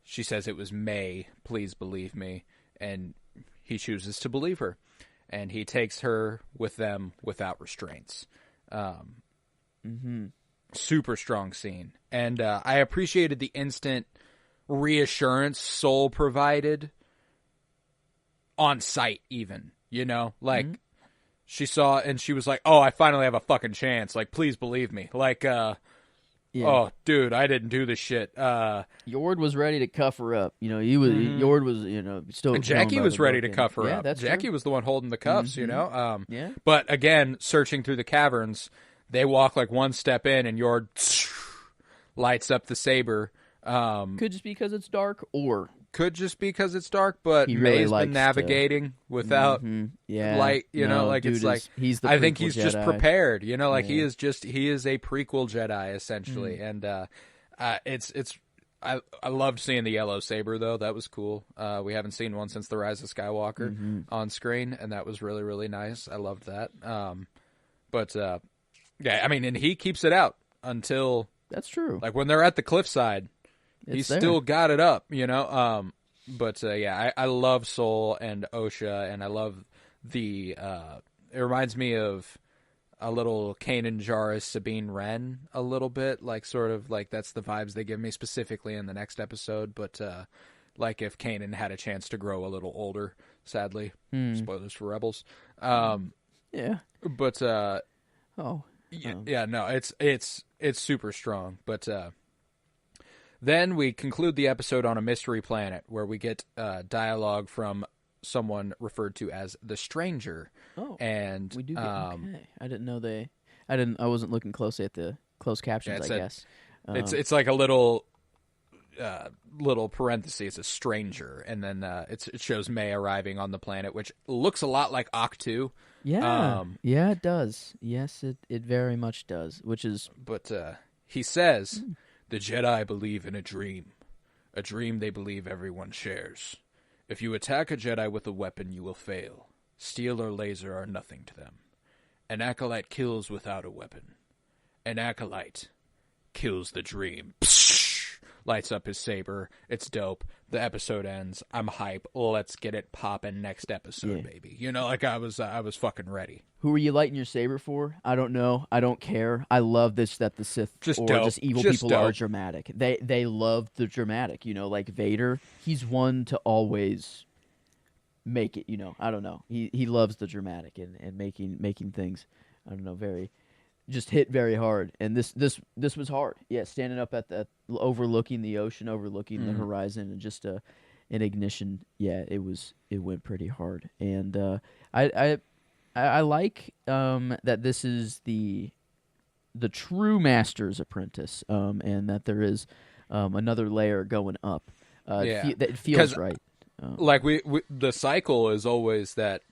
She says it was May, please believe me. And he chooses to believe her. And he takes her with them without restraints. Super strong scene. And I appreciated the instant reassurance Soul provided on sight even. You know? Like, she saw and she was like, oh, I finally have a fucking chance. Like, please believe me. Like, oh, dude, I didn't do this shit. Yord was ready to cuff her up. You know, Yord was, you know, still. And Jackie was ready to cuff her up. That's Jackie true. was the one holding the cuffs, you know? Yeah. But again, searching through the caverns, they walk like one step in and Yord lights up the saber. Could just be because it's dark, or could just be because it's dark, but he really May's likes been navigating without light, you know, like dude it's like he's the I think prequel he's just Jedi. prepared, you know, like he is a prequel Jedi essentially, and I loved seeing the yellow saber though. That was cool. We haven't seen one since the Rise of Skywalker on screen, and that was really really nice. I loved that. But yeah, I mean, and he keeps it out until That's true. like when they're at the cliffside. He's still got it up, you know. But yeah, I love Soul and Osha, and I love the. It reminds me of a little Kanan Jarrus, Sabine Wren, a little bit, like sort of like that's the vibes they give me specifically in the next episode. But like if Kanan had a chance to grow a little older, sadly, spoilers for Rebels. Yeah. But Oh. yeah, no, it's super strong, but. Then we conclude the episode on a mystery planet where we get dialogue from someone referred to as the Stranger. Oh, and we do get, okay. I didn't know they. I wasn't looking closely at the closed captions. I guess it's like a little parenthesis. It's a stranger, and then it shows May arriving on the planet, which looks a lot like Octu. Yeah, yeah, it does. Yes, it very much does. Which is, but he says. The Jedi believe in a dream they believe everyone shares. If you attack a Jedi with a weapon, you will fail. Steel or laser are nothing to them. An Acolyte kills without a weapon. An Acolyte kills the dream. Psh! Lights up his saber. It's dope. The episode ends. I'm hype. Let's get it poppin' next episode, baby. You know, like I was fucking ready. Who are you lighting your saber for? I don't know. I don't care. I love this that the Sith just evil people are dramatic. They love the dramatic. You know, like Vader. He's one to always make it. You know, I don't know. He loves the dramatic and making things. I don't know. Just hit very hard, and this was hard. Yeah, standing up at the overlooking the ocean, overlooking the horizon, and just an ignition. Yeah, it went pretty hard, and I like that this is the true Master's apprentice, and that there is another layer going up. That feels right. Like we the cycle is always that.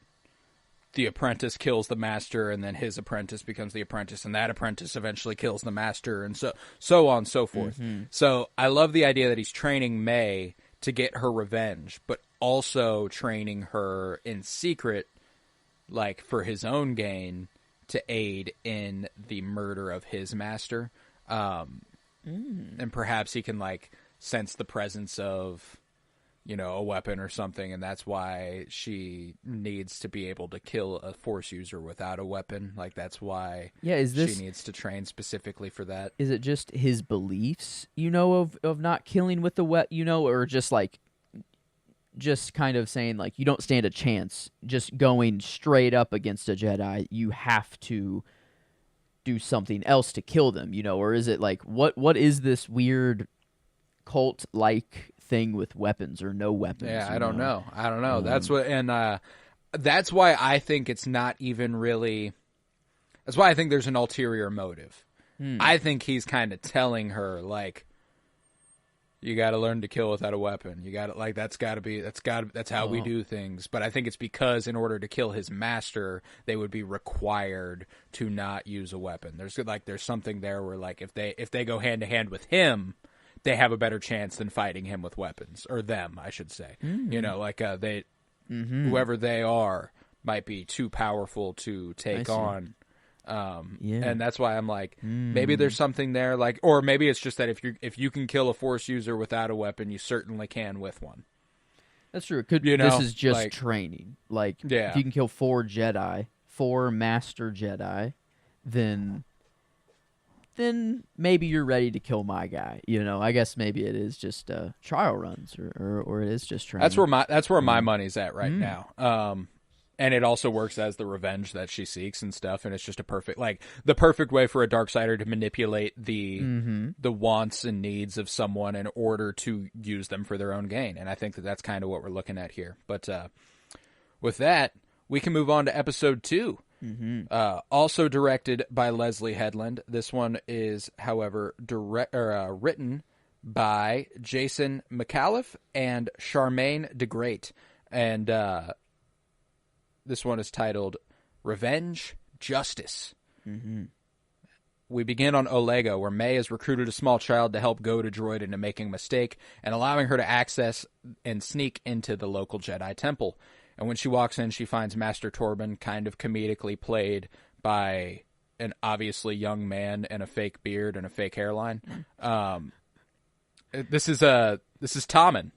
The apprentice kills the master, and then his apprentice becomes the apprentice, and that apprentice eventually kills the master, and so on and so forth. So I love the idea that he's training May to get her revenge, but also training her in secret, like for his own gain, to aid in the murder of his master. And perhaps he can like sense the presence of a weapon or something, and that's why she needs to be able to kill a Force user without a weapon. Like, that's why she needs to train specifically for that. Is it just his beliefs, of not killing with the weapon, or just kind of saying, like, you don't stand a chance just going straight up against a Jedi. You have to do something else to kill them, or is it like, what is this weird cult-like thing with weapons or no weapons? Yeah, I don't know. That's what, and that's why I think it's not even really. That's why I think there's an ulterior motive. I think he's kind of telling her, like, You got to learn to kill without a weapon. You got to like that's how we do things. But I think it's because in order to kill his master, they would be required to not use a weapon. There's something there where like if they go hand to hand with him, they have a better chance than fighting him with weapons, or them, I should say. You know, like whoever they are might be too powerful to take on. And that's why I'm like, maybe there's something there, like, or maybe it's just that if you can kill a Force user without a weapon, you certainly can with one. That's true. This is just training. Like, if you can kill 4 Master Jedi, then maybe you're ready to kill my guy. You know, I guess maybe it is just trial runs, or it is just training. That's where my money's at right now. And it also works as the revenge that she seeks and stuff, and it's just the perfect way for a Darksider to manipulate the wants and needs of someone in order to use them for their own gain. And I think that's kind of what we're looking at here. But with that, we can move on to episode 2. Also directed by Leslie Headland. This one is, however, written by Jason McAuliffe and Charmaine DeGrate. And this one is titled Revenge, Justice. We begin on Olega, where May has recruited a small child to help goad a droid into making a mistake and allowing her to access and sneak into the local Jedi temple. And when she walks in, she finds Master Torban kind of comedically played by an obviously young man and a fake beard and a fake hairline. This is Tommen.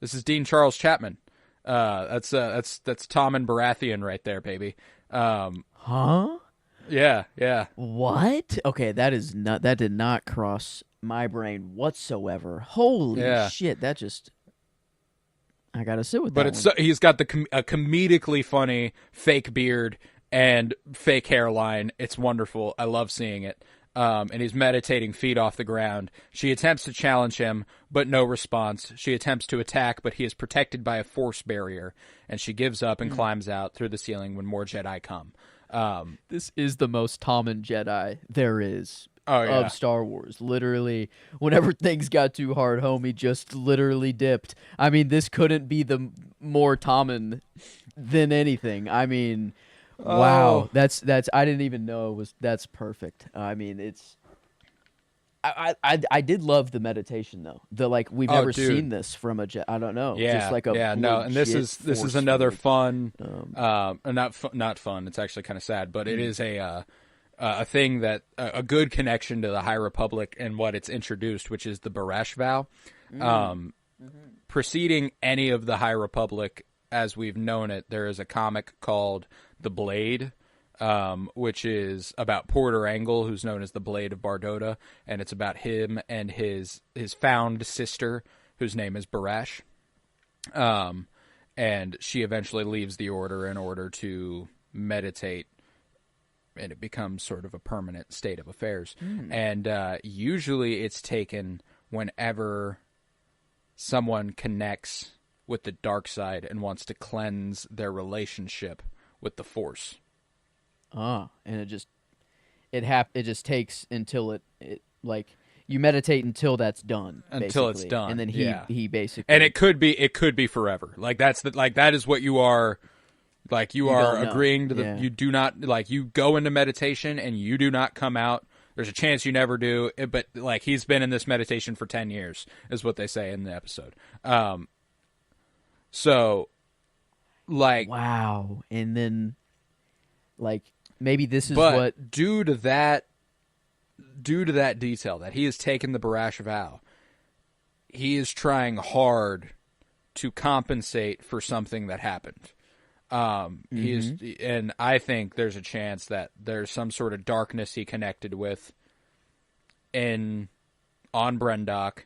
This is Dean Charles Chapman. That's Tommen Baratheon right there, baby. Huh? Yeah. What? Okay, that did not cross my brain whatsoever. Holy shit, that just... I gotta sit with that. But he's got a comedically funny fake beard and fake hairline. It's wonderful. I love seeing it. And he's meditating feet off the ground. She attempts to challenge him, but no response. She attempts to attack, but he is protected by a force barrier, and she gives up and climbs out through the ceiling when more Jedi come. This is the most Tommen Jedi there is of Star Wars. Literally, whenever things got too hard, homie just literally dipped. I mean, this couldn't be the more Tommen than anything. I mean... Wow, that's I didn't even know that's perfect. I mean, it's I did love the meditation though. We've never seen this from a I don't know. Yeah, just like a and this is another fun, not fun. It's actually kind of sad, but it is a thing that a good connection to the High Republic and what it's introduced, which is the Barash vow. Preceding any of the High Republic as we've known it, there is a comic called The Blade, which is about Porter Engle, who's known as the Blade of Bardota, and it's about him and his found sister, whose name is Barash. And she eventually leaves the Order in order to meditate, and it becomes sort of a permanent state of affairs. And usually it's taken whenever someone connects with the dark side and wants to cleanse their relationship with the Force. And it just takes until it you meditate until that's done. Until it's done. And then he basically... And it could be forever. That is what you are... you are agreeing to the... You do not... you go into meditation and you do not come out. There's a chance you never do. But, he's been in this meditation for 10 years, is what they say in the episode. So, wow. And then, maybe this is what... Due to that detail, that he has taken the Barash vow, he is trying hard to compensate for something that happened. He is, and I think there's a chance that there's some sort of darkness he connected with on Brendok,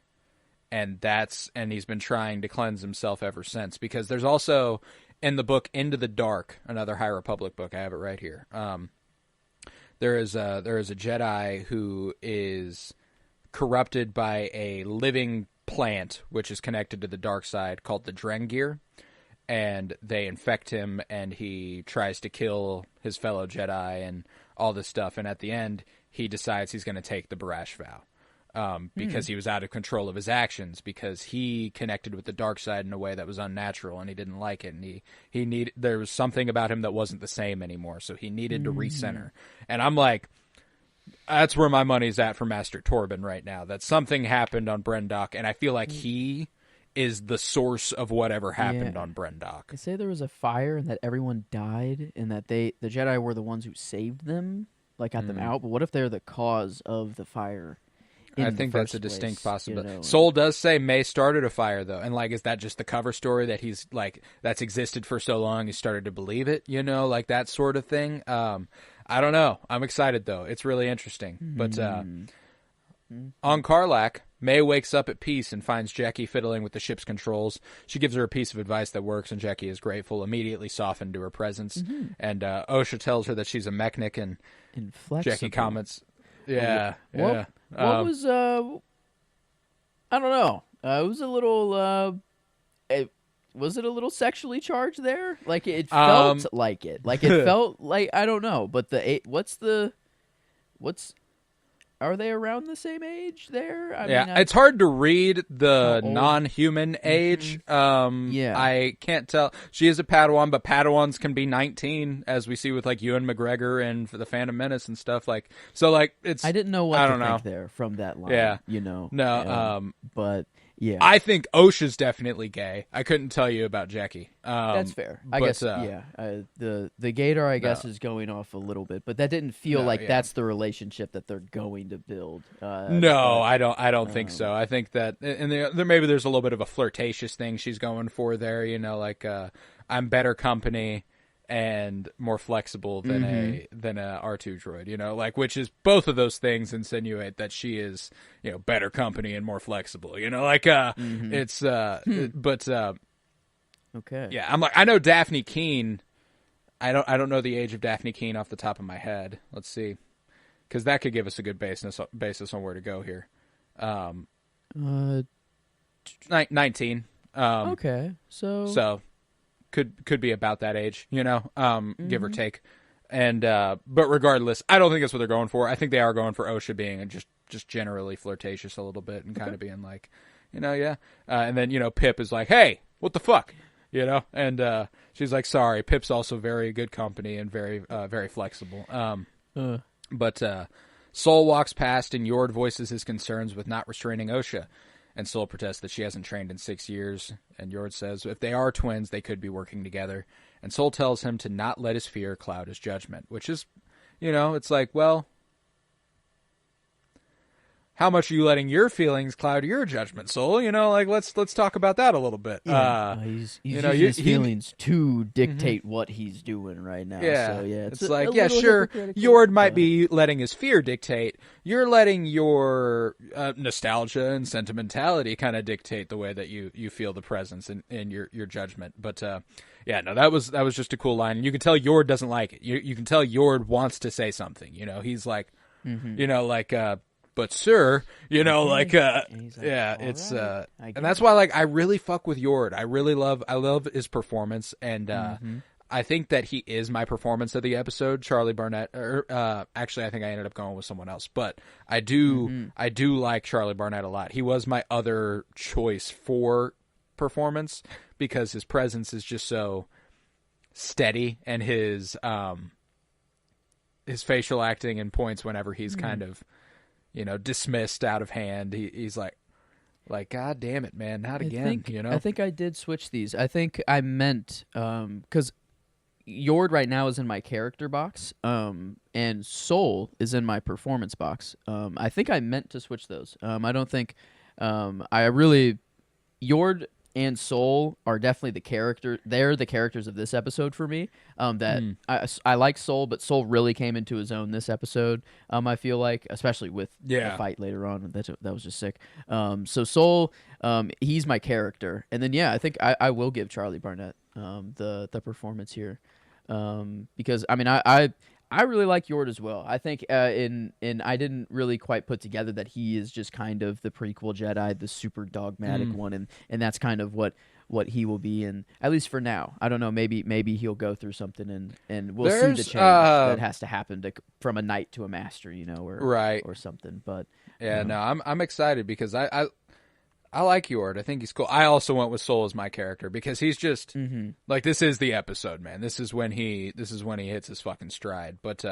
and he's been trying to cleanse himself ever since. Because there's also in the book Into the Dark, another High Republic book, I have it right here. There is a Jedi who is corrupted by a living plant which is connected to the dark side called the Drengir, and they infect him, and he tries to kill his fellow Jedi and all this stuff. And at the end, he decides he's going to take the Barash vow. because he was out of control of his actions, because he connected with the dark side in a way that was unnatural, and he didn't like it, and he needed, there was something about him that wasn't the same anymore, so he needed to recenter. And I'm like, that's where my money's at for Master Torben right now. That something happened on Brendok, and I feel like he is the source of whatever happened on Brendok. They say there was a fire and that everyone died, and that the Jedi were the ones who saved them, like got them out. But what if they're the cause of the fire? I think that's a distinct possibility. You know? Soul does say May started a fire, though, and like, is that just the cover story that he's like that's existed for so long he started to believe it? You know, like that sort of thing. I don't know. I'm excited though. It's really interesting. But on Karlak, May wakes up at peace and finds Jackie fiddling with the ship's controls. She gives her a piece of advice that works, and Jackie is grateful, immediately softened to her presence. And Osha tells her that she's a mechnic, and Inflexible. Jackie comments, "Yeah, What was I don't know. It was a little. Was it a little sexually charged there? Like it felt like it. Like it felt like, I don't know. But are they around the same age there? I mean, it's hard to read the non-human age. I can't tell. She is a Padawan, but Padawans can be 19, as we see with like Ewan McGregor and for the Phantom Menace and stuff. Like, so like it's. I didn't know what to think there from that line. Yeah, you know. No. But yeah, I think Osha's definitely gay. I couldn't tell you about Jackie. That's fair. I guess. The Gator, I guess, is going off a little bit, but that didn't feel like that's the relationship that they're going to build. I don't think so. I think that, and there maybe there's a little bit of a flirtatious thing she's going for there. You know, like I'm better company and more flexible than a R2 droid, you know, like, which is both of those things insinuate that she is, you know, better company and more flexible, you know, like it's but okay, yeah, I'm like, I know Daphne Keene. I don't know the age of Daphne Keene off the top of my head. Let's see, because that could give us a good basis on where to go here. 19. Okay, so could be about that age, you know, give or take. And but regardless, I don't think that's what they're going for. I think they are going for Osha being just generally flirtatious a little bit and kind of being like, you know, and then, you know, Pip is like, hey, what the fuck, you know, and she's like, sorry. Pip's also very good company and very very flexible. But Sol walks past, and Yord voices his concerns with not restraining Osha. And Sol protests that she hasn't trained in 6 years. And Yord says if they are twins, they could be working together. And Sol tells him to not let his fear cloud his judgment, which is, you know, it's like, well, how much are you letting your feelings cloud your judgment, Sol? You know, like, let's talk about that a little bit. Yeah, he's using his feelings to dictate what he's doing right now. Yeah, so, yeah, it's like, yeah, sure, Yord might be letting his fear dictate. You're letting your nostalgia and sentimentality kind of dictate the way that you feel the presence in your judgment. But yeah, no, that was just a cool line. And you can tell Yord doesn't like it. You can tell Yord wants to say something. You know, he's like, you know, like. But sir, you know, like, yeah, it's, and that's why, like, I really fuck with Yord. I love his performance, and I think that he is my performance of the episode. Charlie Barnett, or actually, I think I ended up going with someone else, but I do like Charlie Barnett a lot. He was my other choice for performance because his presence is just so steady, and his facial acting and points whenever he's kind of, you know, dismissed out of hand. He's like, God damn it, man, not again. You know, I think I did switch these. I think I meant because Yord right now is in my character box, and Sol is in my performance box. I think I meant to switch those. I don't think Yord and Sol are definitely the character. They're the characters of this episode for me. I like Sol, but Sol really came into his own this episode. I feel like, especially with the fight later on, that was just sick. So Sol, he's my character, and then I think I will give Charlie Barnett the performance here, because I mean I really like Yord as well. I think in I didn't really quite put together that he is just kind of the prequel Jedi, the super dogmatic one, and that's kind of what what he will be in, at least for now. I don't know. Maybe he'll go through something and we'll see the change that has to happen from a knight to a master, or something. But no, I'm excited because I like Yord. I think he's cool. I also went with Soul as my character because he's just like, this is the episode, man. This is when he hits his fucking stride. But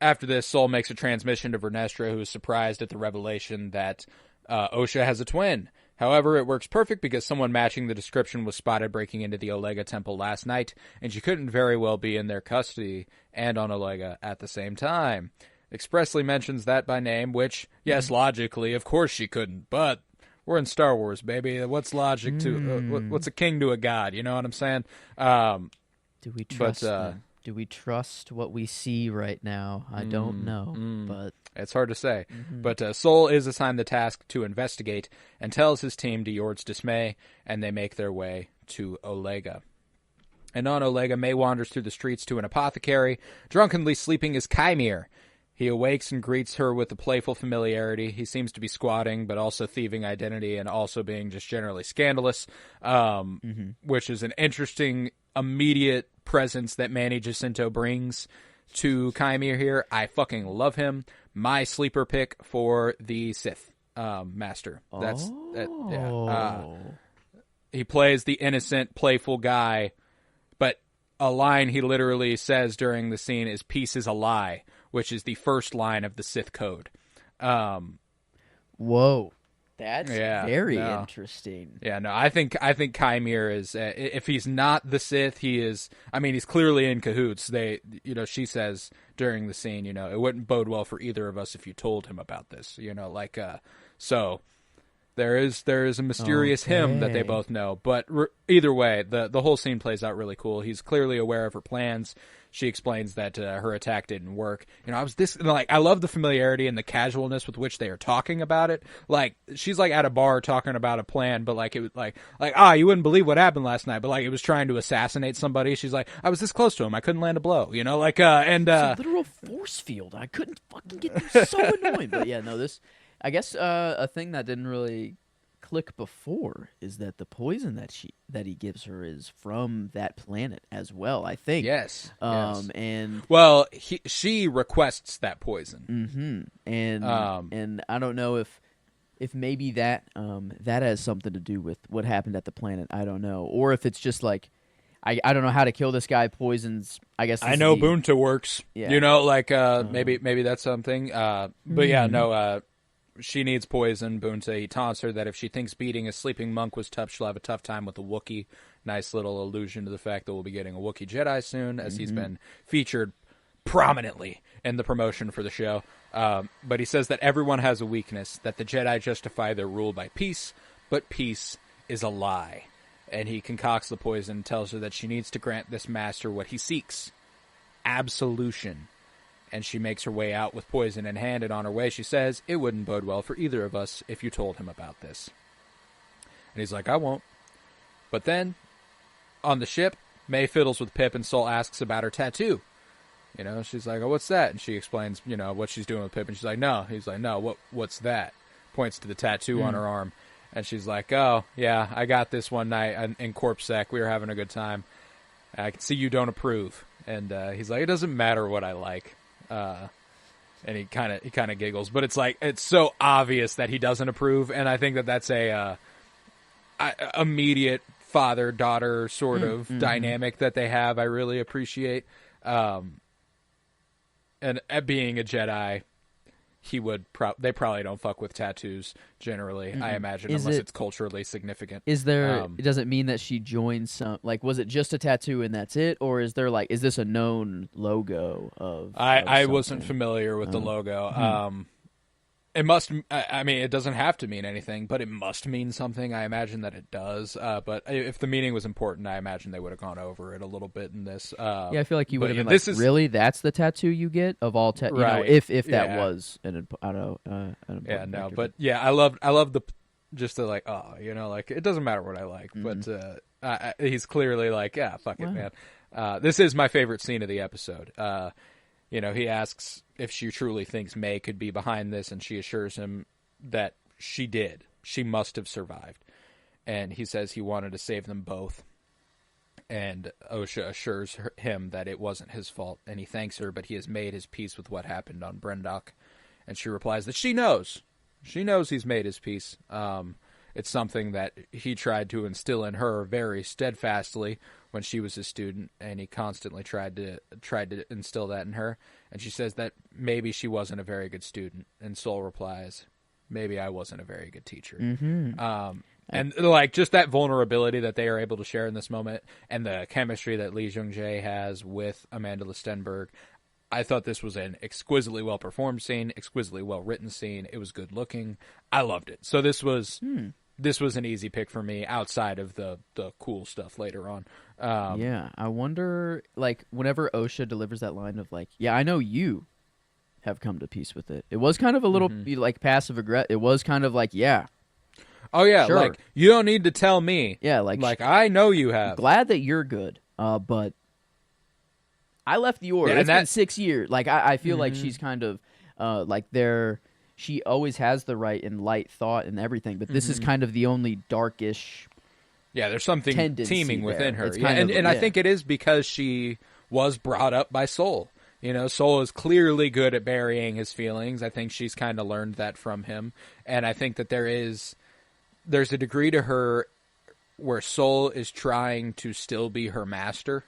after this, Soul makes a transmission to Vernestra, who is surprised at the revelation that Osha has a twin. However, it works perfect because someone matching the description was spotted breaking into the Olega temple last night, and she couldn't very well be in their custody and on Olega at the same time. Expressly mentions that by name, which, yes, logically, of course she couldn't, but we're in Star Wars, baby. What's logic to what's a king to a god? You know what I'm saying? Do we trust? Do we trust what we see right now? I don't know, but it's hard to say. But Soul is assigned the task to investigate and tells his team to Yord's dismay, and they make their way to Olega. And on Olega, May wanders through the streets to an apothecary. Drunkenly sleeping is Chimere. He awakes and greets her with a playful familiarity. He seems to be squatting, but also thieving identity and also being just generally scandalous, which is an interesting immediate presence that Manny Jacinto brings to Chimere here. I fucking love him. My sleeper pick for the Sith master. He plays the innocent, playful guy, but a line he literally says during the scene is "Peace is a lie," which is the first line of the Sith code. Whoa. That's very interesting. Yeah, no, I think Chimere is, if he's not the Sith, he is, I mean, he's clearly in cahoots. She says during the scene, it wouldn't bode well for either of us if you told him about this, so there is a mysterious him that they both know, but either way, the whole scene plays out really cool. He's clearly aware of her plans. She explains that her attack didn't work. I love the familiarity and the casualness with which they are talking about it. Like, she's like at a bar talking about a plan, but like it was you wouldn't believe what happened last night, but like it was trying to assassinate somebody. She's like, I was this close to him, I couldn't land a blow. It's a literal force field. I couldn't fucking get through. So annoying. But yeah, no, this, I guess, a thing that didn't really click before is that the poison that he gives her is from that planet as well, I think. Yes. And she requests that poison. And I don't know if maybe that has something to do with what happened at the planet. I don't know, or if it's just like, I don't know how to kill this guy. Poisons, I guess. I know Bunta works. Yeah. Maybe that's something. But yeah, no. She needs poison. Bunta, he taunts her that if she thinks beating a sleeping monk was tough, she'll have a tough time with a Wookiee. Nice little allusion to the fact that we'll be getting a Wookiee Jedi soon, as he's been featured prominently in the promotion for the show. But he says that everyone has a weakness, that the Jedi justify their rule by peace, but peace is a lie. And he concocts the poison and tells her that she needs to grant this master what he seeks: absolution. And she makes her way out with poison in hand, and on her way she says, it wouldn't bode well for either of us if you told him about this. And he's like, I won't. But then, on the ship, May fiddles with Pip, and Soul asks about her tattoo. She's like, oh, what's that? And she explains, what she's doing with Pip, and she's like, no. He's like, no, what's that? Points to the tattoo on her arm. And she's like, oh, yeah, I got this one night in Corp Sec. We were having a good time. I can see you don't approve. And he's like, it doesn't matter what I like. And he kind of giggles, but it's like, it's so obvious that he doesn't approve, and I think that that's a immediate father-daughter sort of dynamic that they have. I really appreciate. And being a Jedi, they probably don't fuck with tattoos generally, I imagine, unless it's culturally significant. Is there, does it mean that she joined some, like, was it just a tattoo and that's it? Or is there, like, is this a known logo of I wasn't familiar with the logo. It must, I mean, it doesn't have to mean anything, but it must mean something. I imagine that it does. But if the meaning was important, I imagine they would have gone over it a little bit in this. Yeah, I feel like you would have been like, really? That's the tattoo you get of all right. if that was an no, but yeah, I love the just the like, like, it doesn't matter what I like, but he's clearly like, yeah, fuck it, man. This is my favorite scene of the episode. He asks if she truly thinks May could be behind this, and she assures him that she did. She must have survived. and he says he wanted to save them both. And Osha assures him that it wasn't his fault, and he thanks her, but he has made his peace with what happened on Brendok. And she replies that she knows. She knows he's made his peace. It's something that he tried to instill in her very steadfastly when she was a student, and he constantly tried to instill that in her. And she says that maybe she wasn't a very good student, and Sol replies, maybe I wasn't a very good teacher. And like just that vulnerability that they are able to share in this moment, and the chemistry that Lee Jung-jae has with Amanda Stenberg, I thought this was an exquisitely well performed scene, exquisitely well written scene. It was good looking. I loved it. So this was an easy pick for me outside of the cool stuff later on. Yeah, I wonder, like, whenever Osha delivers that line of, like, yeah, I know you have come to peace with it. It was kind of a little, like, passive aggressive. It was kind of like, yeah. Oh, yeah, sure. Like, you don't need to tell me. Yeah, like I know you have. Glad that you're good, but I left the order. Yeah, it's been 6 years. Like, I feel like she's kind of, like, she always has the right and light thought and everything, but this is kind of the only darkish. Yeah, there's something teeming within her. Yeah, and I think it is because she was brought up by Sol. You know, Sol is clearly good at burying his feelings. I think she's kind of learned that from him. And I think that there's a degree to her where Sol is trying to still be her master.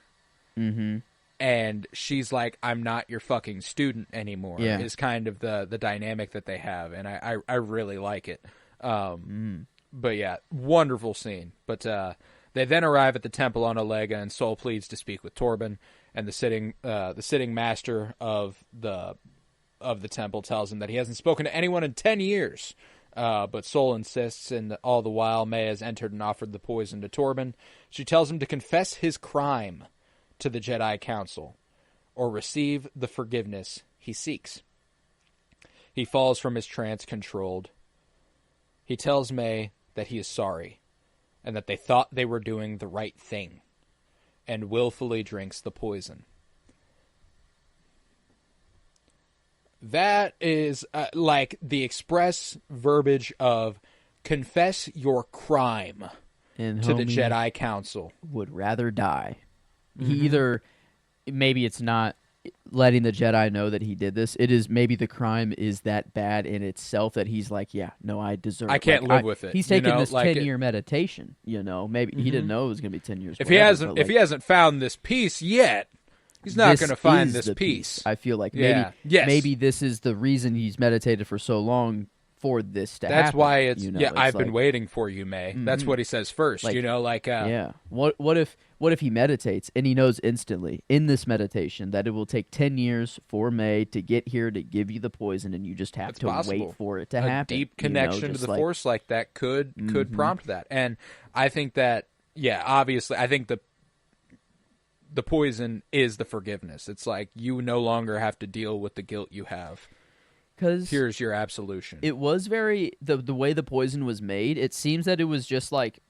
Mm-hmm. And she's like, I'm not your fucking student anymore, is kind of the dynamic that they have. And I really like it. But yeah, wonderful scene. But they then arrive at the temple on Olega, and Sol pleads to speak with Torben. And the sitting master of the temple tells him that he hasn't spoken to anyone in 10 years. But Sol insists, and all the while May has entered and offered the poison to Torben. She tells him to confess his crime to the Jedi Council, or receive the forgiveness he seeks. He falls from his trance controlled. He tells May that he is sorry, and that they thought they were doing the right thing, and willfully drinks the poison. That is like the express verbiage of confess your crime and to the Jedi Council. Would rather die. He either, maybe it's not letting the Jedi know that he did this. It is maybe the crime is that bad in itself that he's like, yeah, no, I deserve. I can't live with it. He's taking this 10-year meditation. You know, maybe he didn't know it was going to be 10 years. If he hasn't found this peace yet, he's not going to find this peace. I feel like maybe this is the reason he's meditated for so long for this to happen. That's why it's I've like, been waiting for you, May. That's what he says first. Like, What if he meditates and he knows instantly in this meditation that it will take 10 years for May to get here to give you the poison, and you just have to wait for it to happen. A deep connection to the Force like that could prompt that. And I think that obviously I think the poison is the forgiveness. It's like you no longer have to deal with the guilt you have. Here's your absolution. It was very the way the poison was made. It seems that it was just like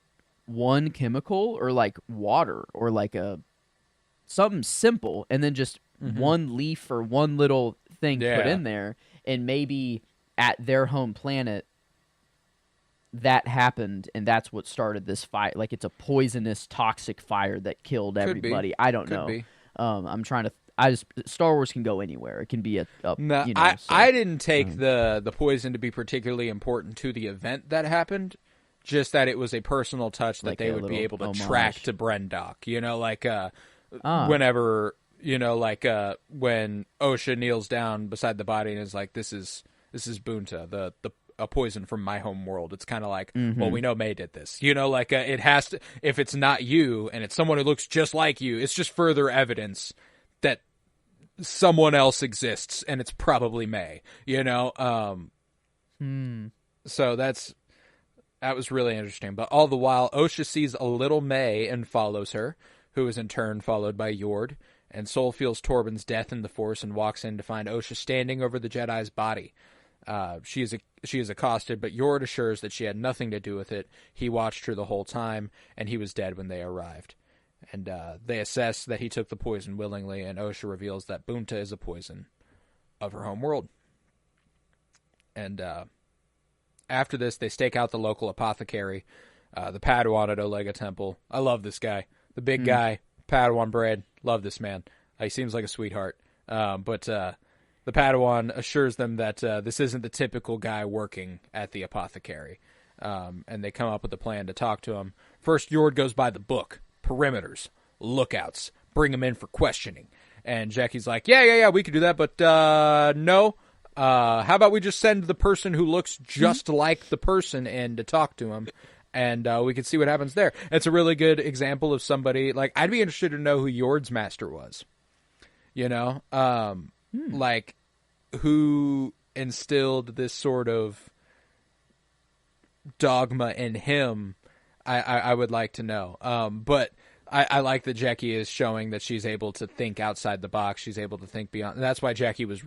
one chemical or like water or like something simple, and then just one leaf or one little thing put in there, and maybe at their home planet that happened, and that's what started this fight. Like it's a poisonous, toxic fire that killed everybody. I don't know. I'm trying to. Star Wars can go anywhere. It can be I didn't take the poison to be particularly important to the event that happened. Just that it was a personal touch that like they would be able to track to Brendok. You know, like whenever when Osha kneels down beside the body and is like, "This is Bunta, a poison from my home world." It's kind of like, well, we know May did this. You know, like it has to. If it's not you and it's someone who looks just like you, it's just further evidence that someone else exists, and it's probably May, you know? So that was really interesting. But all the while, Osha sees a little May and follows her, who is in turn followed by Yord, and Sol feels Torben's death in the Force and walks in to find Osha standing over the Jedi's body. She is accosted, but Yord assures that she had nothing to do with it. He watched her the whole time, and he was dead when they arrived. And they assess that he took the poison willingly, and Osha reveals that Bunta is a poison of her home world. And after this, they stake out the local apothecary, the Padawan at Olega Temple. I love this guy. The big guy, Padawan Bread. Love this man. He seems like a sweetheart. But the Padawan assures them that this isn't the typical guy working at the apothecary. And they come up with a plan to talk to him. First, Yord goes by the book. Perimeters. Lookouts. Bring him in for questioning. And Jackie's like, yeah, we could do that, but no. How about we just send the person who looks just like the person in to talk to him, and we can see what happens there. It's a really good example of somebody, like, I'd be interested to know who Yord's master was. You know? Like, who instilled this sort of dogma in him, I would like to know. But I like that Jackie is showing that she's able to think outside the box. She's able to think beyond. And that's why Jackie was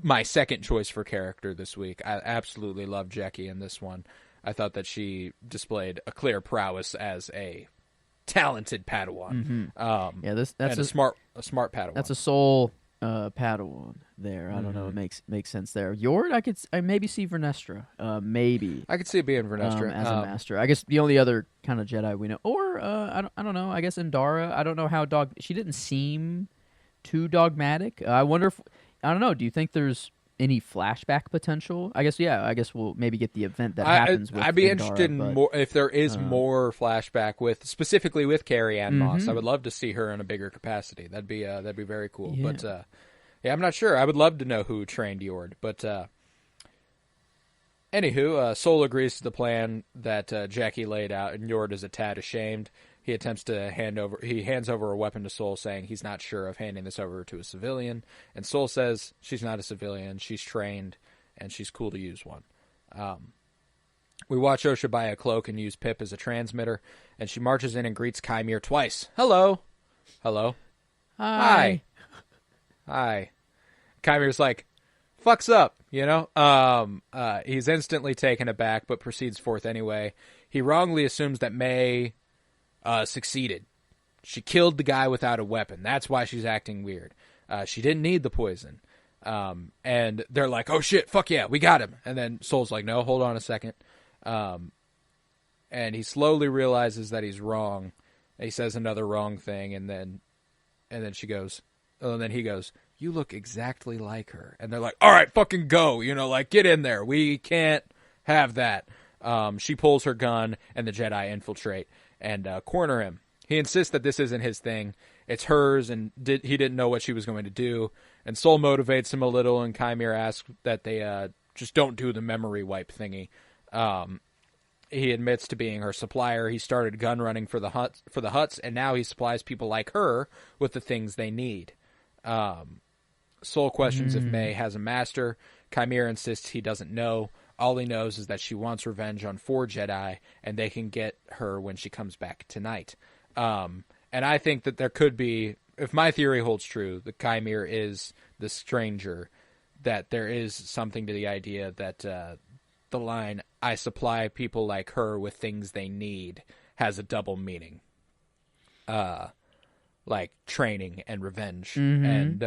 my second choice for character this week. I absolutely loved Jackie in this one. I thought that she displayed a clear prowess as a talented Padawan. That's a smart Padawan. That's a soul Padawan there. I don't know. It makes sense there. Yord, I maybe see Vernestra. Maybe I could see it being Vernestra as a master. I guess the only other kind of Jedi we know, or I don't know. I guess Indara. I don't know how she didn't seem too dogmatic. I wonder if I don't know. Do you think there's any flashback potential? I guess we'll maybe get the event that happens with I'd be Indara, interested in more if there is more flashback specifically with Carrie Ann Moss. I would love to see her in a bigger capacity. That'd be very cool. Yeah. But I'm not sure. I would love to know who trained Yord. But anywho, Sol agrees to the plan that Jackie laid out, and Yord is a tad ashamed. He attempts to hands over a weapon to Sol, saying he's not sure of handing this over to a civilian. And Sol says she's not a civilian, she's trained, and she's cool to use one. We watch Osha buy a cloak and use Pip as a transmitter, and she marches in and greets Chimere twice. Hello. Hello. Hi. Hi. Chimere's like, fucks up, you know? He's instantly taken aback, but proceeds forth anyway. He wrongly assumes that May succeeded. She killed the guy without a weapon. That's why she's acting weird. She didn't need the poison. And they're like, oh shit, fuck yeah, we got him. And then Sol's like, no, hold on a second. And he slowly realizes that he's wrong. He says another wrong thing, and then he goes, you look exactly like her. And they're like, all right, fucking go, you know, like, get in there. We can't have that. She pulls her gun, and the Jedi infiltrate and corner him. He insists that this isn't his thing. It's hers, and he didn't know what she was going to do. And Sol motivates him a little, and Chimere asks that they just don't do the memory wipe thingy. He admits to being her supplier. He started gun running for the huts, and now he supplies people like her with the things they need. Sol questions if May has a master. Chimere insists he doesn't know. All he knows is that she wants revenge on 4 Jedi, and they can get her when she comes back tonight. And I think that there could be, if my theory holds true, the Chimere is the stranger, that there is something to the idea that the line, I supply people like her with things they need, has a double meaning. Like training and revenge, and,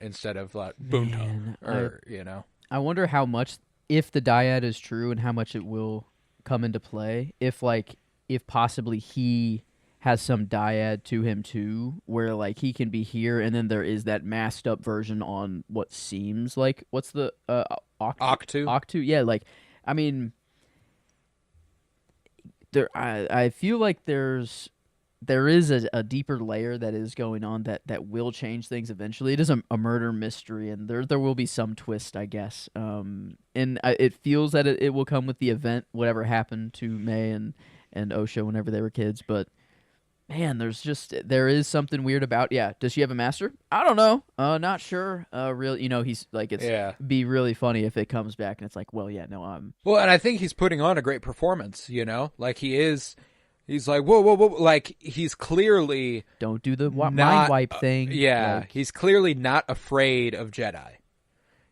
instead of like boonto, or, I wonder how much, if the dyad is true, and how much it will come into play. If possibly he has some dyad to him too, where like he can be here, and then there is that masked up version on what seems like, what's the Octu? Octu, yeah. Like, I mean, I feel like there is a deeper layer that is going on that will change things eventually. It is a murder mystery, and there will be some twist, I guess. And it feels that it will come with the event, whatever happened to May and Osha whenever they were kids. But man, there is something weird about. Yeah, does she have a master? I don't know. Not sure. Really, he's like, be really funny if it comes back and it's like, well, yeah, no, well, and I think he's putting on a great performance. Like he is. He's like, whoa, like, he's clearly... Don't do the mind wipe thing. Yeah, like, he's clearly not afraid of Jedi.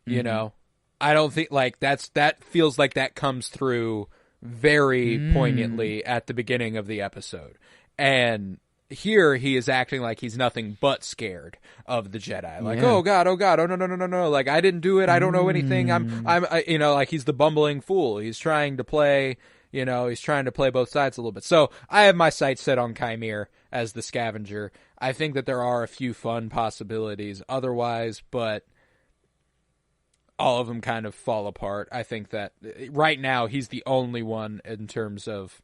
You know? I don't think, like, that feels like that comes through very poignantly at the beginning of the episode. And here he is acting like he's nothing but scared of the Jedi. Like, oh God, oh no. Like, I didn't do it. I don't know anything. I'm like, he's the bumbling fool. He's trying to play He's trying to play both sides a little bit. So I have my sights set on Chimere as the scavenger. I think that there are a few fun possibilities otherwise, but all of them kind of fall apart. I think that right now he's the only one in terms of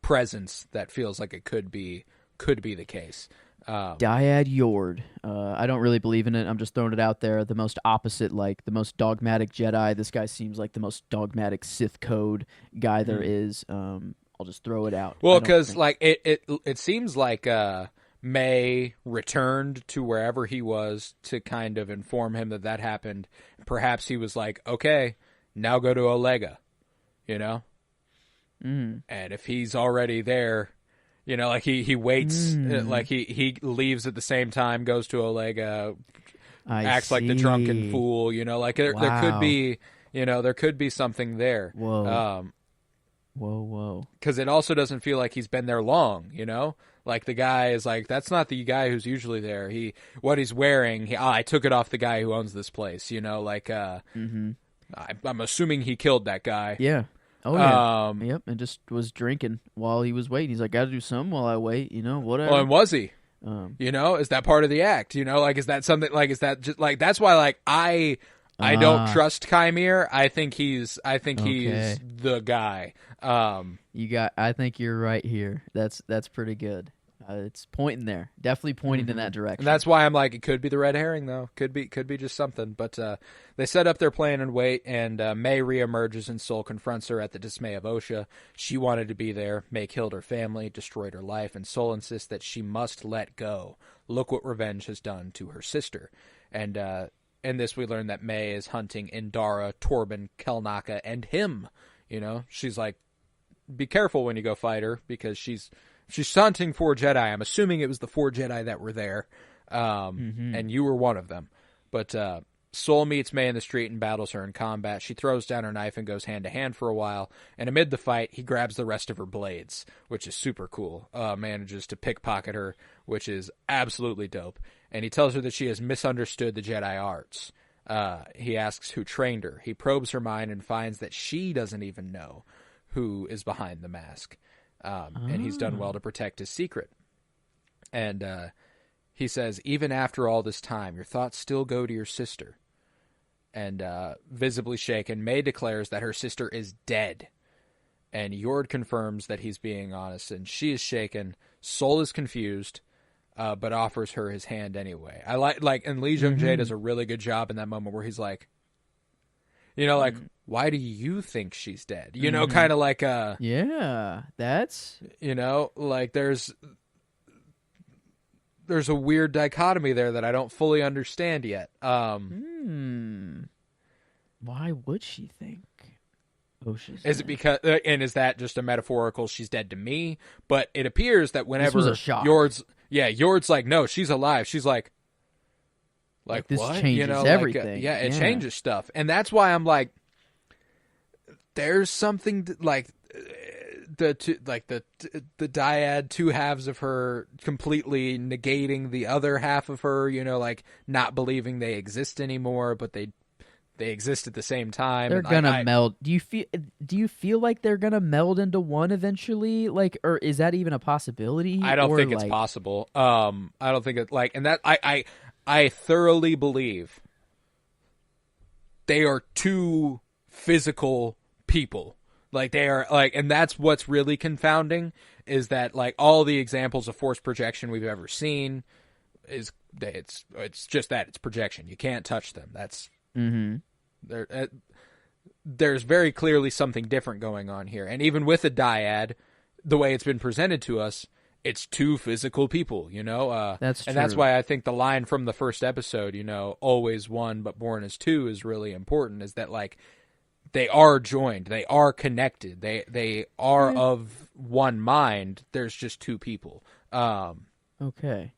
presence that feels like it could be the case. Dyad Yord. I don't really believe in it. I'm just throwing it out there. The most opposite, the most dogmatic Jedi. This guy seems like the most dogmatic Sith code guy there is. I'll just throw it out. Well, because it seems like May returned to wherever he was to kind of inform him that happened. Perhaps he was like, okay, now go to Olega, And if he's already there, he waits, he leaves at the same time, goes to Olega, acts like the drunken fool, there could be, there could be something there. Whoa. Whoa. Because it also doesn't feel like he's been there long, Like the guy is like, that's not the guy who's usually there. What he's wearing, I took it off the guy who owns this place, I'm assuming he killed that guy. Yeah. Oh, yeah. Yep, and just was drinking while he was waiting. He's like, gotta do something while I wait, whatever. Well, and was he? Is that part of the act? Is that something, is that just, that's why, I don't trust Chimere. I think he's the guy. I think you're right here. That's pretty good. It's pointing there. Definitely pointing in that direction. And that's why I'm like, it could be the red herring, though. Could be just something. But they set up their plan and wait, and May reemerges, and Sol confronts her at the dismay of Osha. She wanted to be there. May killed her family, destroyed her life, and Sol insists that she must let go. Look what revenge has done to her sister. And in this, we learn that May is hunting Indara, Torben, Kelnaka, and him. She's like, be careful when you go fight her, because she's hunting 4 Jedi. I'm assuming it was the 4 Jedi that were there, and you were one of them. But Sol meets May in the street and battles her in combat. She throws down her knife and goes hand-to-hand for a while, and amid the fight, he grabs the rest of her blades, which is super cool. Manages to pickpocket her, which is absolutely dope. And he tells her that she has misunderstood the Jedi arts. He asks who trained her. He probes her mind and finds that she doesn't even know who is behind the mask. And he's done well to protect his secret. And he says, even after all this time, your thoughts still go to your sister. And visibly shaken, May declares that her sister is dead. And Yord confirms that he's being honest, and she is shaken. Sol is confused, but offers her his hand anyway. I like, and Lee Jung-jae does a really good job in that moment where he's like, why do you think she's dead? Kind of like yeah, that's... there's a weird dichotomy there that I don't fully understand yet. Why would she think? Is it because, and is that just a metaphorical, she's dead to me? But it appears that whenever this was a shock. Yord's like, no, she's alive. She's like this what? Changes everything. It changes stuff. And that's why I'm like, there's something the dyad, two halves of her completely negating the other half of her, not believing they exist anymore, but they exist at the same time. They're gonna meld. Do you feel like they're gonna meld into one eventually? Or is that even a possibility? I don't think it's possible. I don't think it and that I thoroughly believe they are two physical people. They are and that's what's really confounding, is that all the examples of force projection we've ever seen is it's just that, it's projection. You can't touch them. That's there's very clearly something different going on here. And even with a dyad, the way it's been presented to us, it's two physical people, That's true. And that's why I think the line from the first episode, always one but born as two, is really important, is that they are joined, they are connected, they are of one mind. There's just two people. Okay.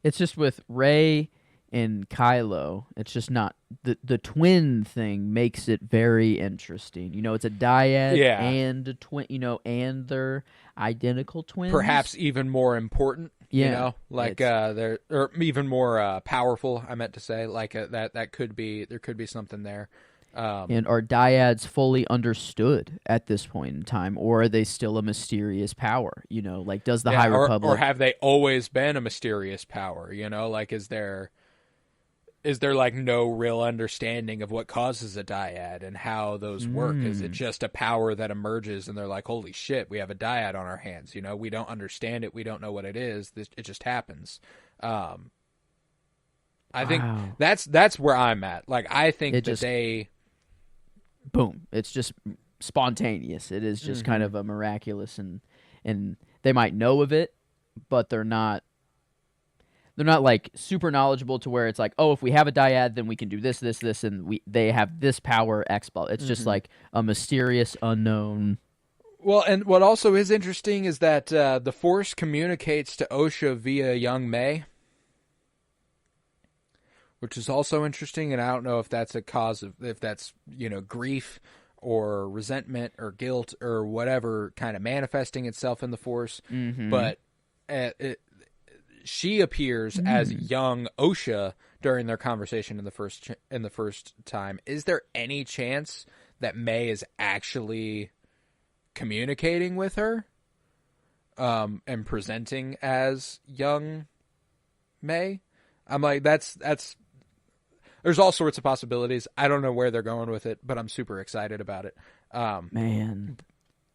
It's just with Rey and Kylo, it's just not the twin thing makes it very interesting. It's a dyad and a twin, and they're identical twins. Perhaps even more important. They're or even more powerful. I meant to say there could be something there. And are dyads fully understood at this point in time, or are they still a mysterious power? Like, does the High Republic... Or have they always been a mysterious power? Like, is there like no real understanding of what causes a dyad and how those work? Is it just a power that emerges and they're like, holy shit, we have a dyad on our hands? We don't understand it. We don't know what it is. It just happens. I think that's where I'm at. Like, I think boom, it's just spontaneous. It is just kind of a miraculous, and they might know of it, but they're not like super knowledgeable to where it's like, oh, if we have a dyad, then we can do this, and they have this power X. It's just like a mysterious, unknown. Well, and what also is interesting is that the Force communicates to Osha via young May, which is also interesting, and I don't know if that's if that's grief or resentment or guilt or whatever kind of manifesting itself in the Force, but she appears as young Osha during their conversation in the first time. Is there any chance that May is actually communicating with her, and presenting as young May? I'm like, that's. There's all sorts of possibilities. I don't know where they're going with it, but I'm super excited about it. Man,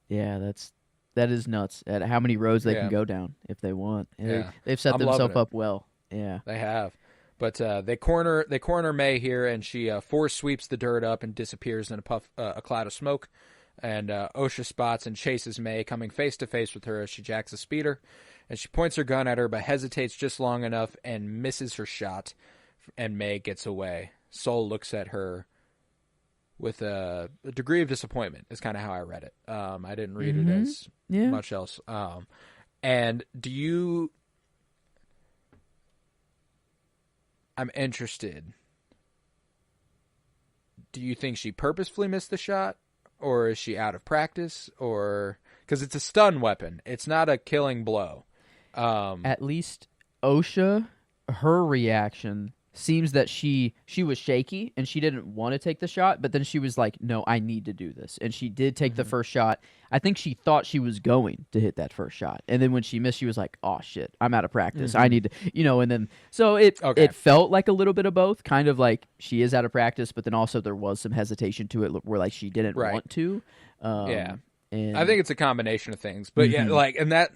yeah, that is nuts at how many roads they can go down if they want. They've set themselves up well. Yeah, they have. But they corner May here, and she force sweeps the dirt up and disappears in a cloud of smoke. And Osha spots and chases May, coming face to face with her as she jacks a speeder. And she points her gun at her, but hesitates just long enough and misses her shot. And May gets away. Sol looks at her with a degree of disappointment, is kind of how I read it. I didn't read it as much else. And I'm interested. Do you think she purposefully missed the shot? Or is she out of practice? Or because it's a stun weapon. It's not a killing blow. At least Osha, her reaction seems that she was shaky and she didn't want to take the shot, but then she was like, no, I need to do this. And she did take the first shot. I think she thought she was going to hit that first shot. And then when she missed, she was like, oh shit, I'm out of practice. I need to, and then, so it felt like a little bit of both, kind of like she is out of practice, but then also there was some hesitation to it where like she didn't want to. And I think it's a combination of things, but yeah, like, and that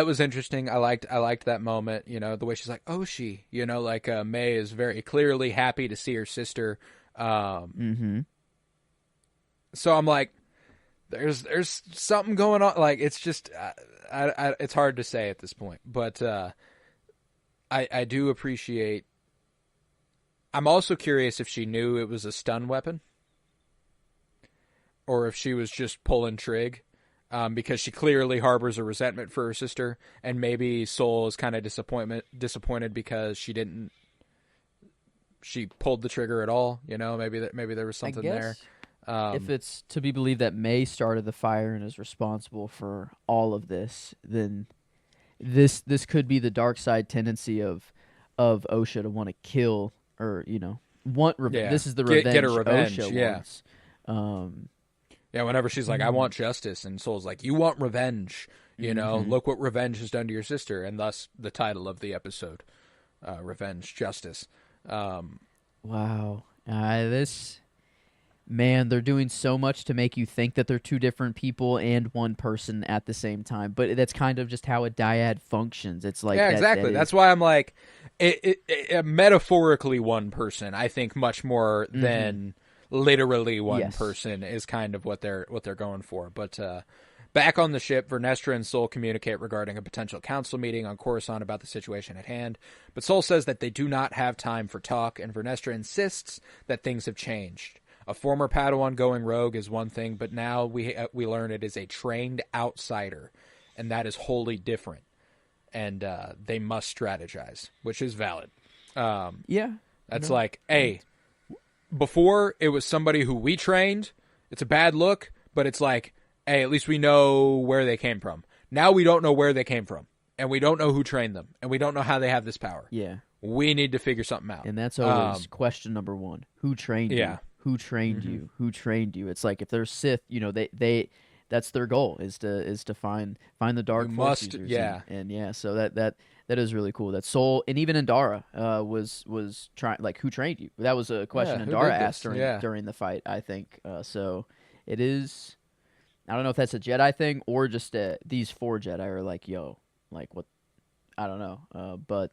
was interesting. I liked that moment, the way she's like, oh, like May is very clearly happy to see her sister. So I'm like, there's something going on. Like, it's just, it's hard to say at this point, but I do appreciate. I'm also curious if she knew it was a stun weapon or if she was just pulling trig. Because she clearly harbors a resentment for her sister, and maybe Sol is kind of disappointed because she pulled the trigger at all. Maybe there was something there. If it's to be believed that May started the fire and is responsible for all of this, then this could be the dark side tendency of Osha to want to kill, or want revenge. This is the revenge get a revenge. Osha wants. Yeah, whenever she's like, I want justice, and Sol's like, you want revenge, look what revenge has done to your sister, and thus the title of the episode, Revenge, Justice. Wow. Man, they're doing so much to make you think that they're two different people and one person at the same time, but that's kind of just how a dyad functions. It's like exactly. That's why I'm like, it metaphorically one person, I think much more than... literally one person is kind of what they're going for. But back on the ship, Vernestra and Sol communicate regarding a potential council meeting on Coruscant about the situation at hand. But Sol says that they do not have time for talk, and Vernestra insists that things have changed. A former Padawan going rogue is one thing, but now we learn it is a trained outsider, and that is wholly different. And they must strategize, which is valid. That's like, hey... Before, it was somebody who we trained. It's a bad look, but it's like, hey, at least we know where they came from. Now we don't know where they came from, and we don't know who trained them, and we don't know how they have this power. Yeah. We need to figure something out. And that's always question number one. Who trained you? who trained you? Who trained you? It's like if they're Sith, they that's their goal is to find the dark force users. And yeah, so that is really cool. That Soul and even Indara was trying, like, who trained you? That was a question Indara asked during the fight, I think. So it is. I don't know if that's a Jedi thing or just these 4 Jedi are like, yo, like what? I don't know. But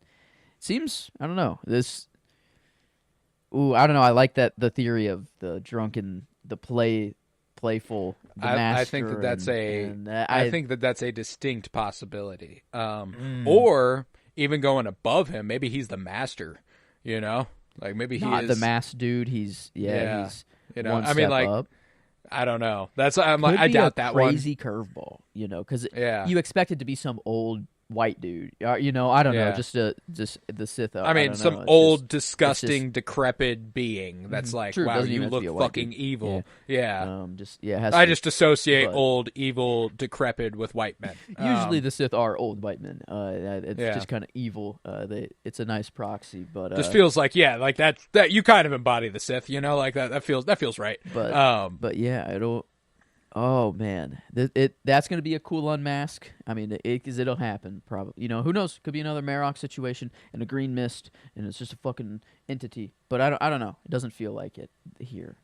it seems, I don't know, this. Ooh, I don't know. I like the theory of the drunken, the playful. I think that's I think that's a distinct possibility. Or even going above him, maybe he's the master. Like maybe not he is the mass dude. He's he's one I mean, like, up. I don't know. I doubt that one. Crazy curveball, because you expect it to be some old white dude. I don't know, just the Sith. I mean, some old, disgusting, decrepit being that's like, true, wow, you look fucking dude. evil. I just associate old, evil, decrepit with white men. Usually, the Sith are old white men. It's just kind of evil. It's a nice proxy, but this feels like like that you kind of embody the Sith. Like that feels right. But yeah, it'll. Oh man, that's going to be a cool unmask. I mean, because it'll happen probably. Who knows? Could be another Marok situation and a green mist, and it's just a fucking entity. But I don't know. It doesn't feel like it here.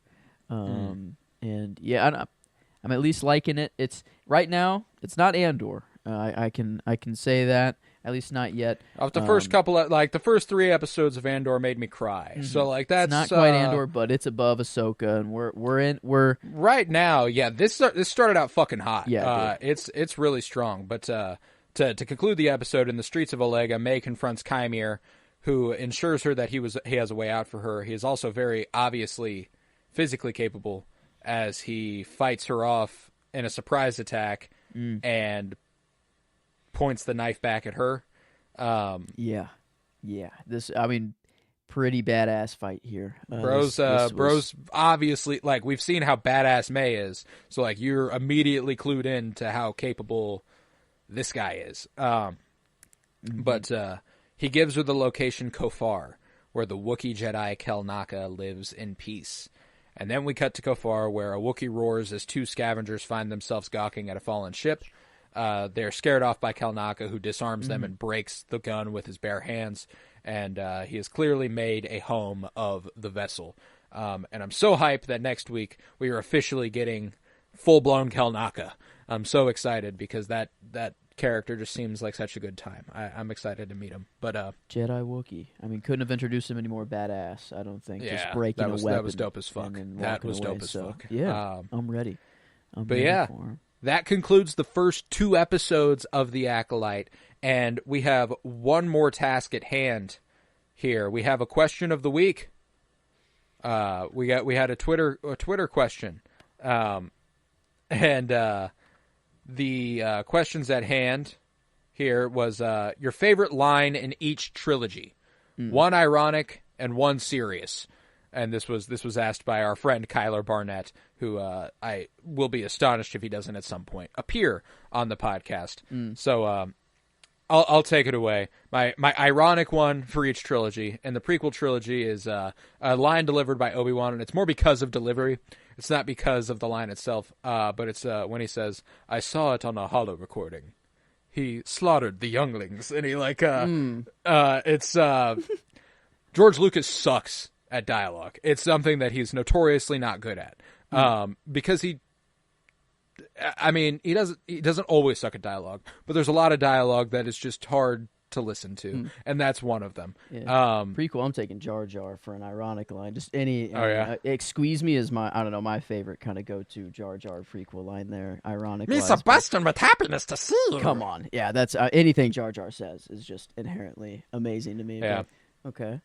And yeah, I'm at least liking it. It's right now. It's not Andor. I can say that. At least not yet. Of the first couple, the first 3 episodes of Andor made me cry. So like that's it's not quite Andor, but it's above Ahsoka, and we're right now. Yeah, this started out fucking hot. Yeah, it's really strong. But to conclude the episode, in the streets of Olega, May confronts Kymir, who ensures her that he has a way out for her. He is also very obviously physically capable, as he fights her off in a surprise attack and points the knife back at her. Yeah. This, I mean, pretty badass fight here. Bro's obviously, like, we've seen how badass May is, so like you're immediately clued in to how capable this guy is. But he gives her the location Kofar, where the Wookiee Jedi Kel Naka lives in peace. And then we cut to Kofar, where a Wookiee roars as 2 scavengers find themselves gawking at a fallen ship. They're scared off by Kel Naka, who disarms them and breaks the gun with his bare hands. And he has clearly made a home of the vessel. And I'm so hyped that next week we are officially getting full-blown Kel Naka. I'm so excited because that character just seems like such a good time. I'm excited to meet him. But Jedi Wookiee. I mean, couldn't have introduced him any more badass, I don't think. Yeah, just breaking a weapon. That was dope as fuck. That was dope as fuck. Yeah, I'm ready. But yeah, that concludes the first 2 episodes of The Acolyte, and we have one more task at hand here. We have a question of the week. We had a Twitter question, and the questions at hand here was your favorite line in each trilogy, one ironic and one serious. And this was asked by our friend Kyler Barnett, who I will be astonished if he doesn't at some point appear on the podcast. So I'll take it away. My ironic one for each trilogy, and the prequel trilogy is a line delivered by Obi-Wan, and it's more because of delivery. It's not because of the line itself, but it's when he says, "I saw it on a holo recording. He slaughtered the younglings," and he it's George Lucas sucks at dialogue. It's something that he's notoriously not good at. Because he doesn't always suck at dialogue, but there's a lot of dialogue that is just hard to listen to, and that's one of them. Prequel, I'm taking Jar Jar for an ironic line. Just any "Excuse me" is my favorite kind of go-to Jar Jar prequel line there. Ironic. Me Sebastian with happiness to see you. Come on. Yeah, that's anything Jar Jar says is just inherently amazing to me. Yeah. But, okay.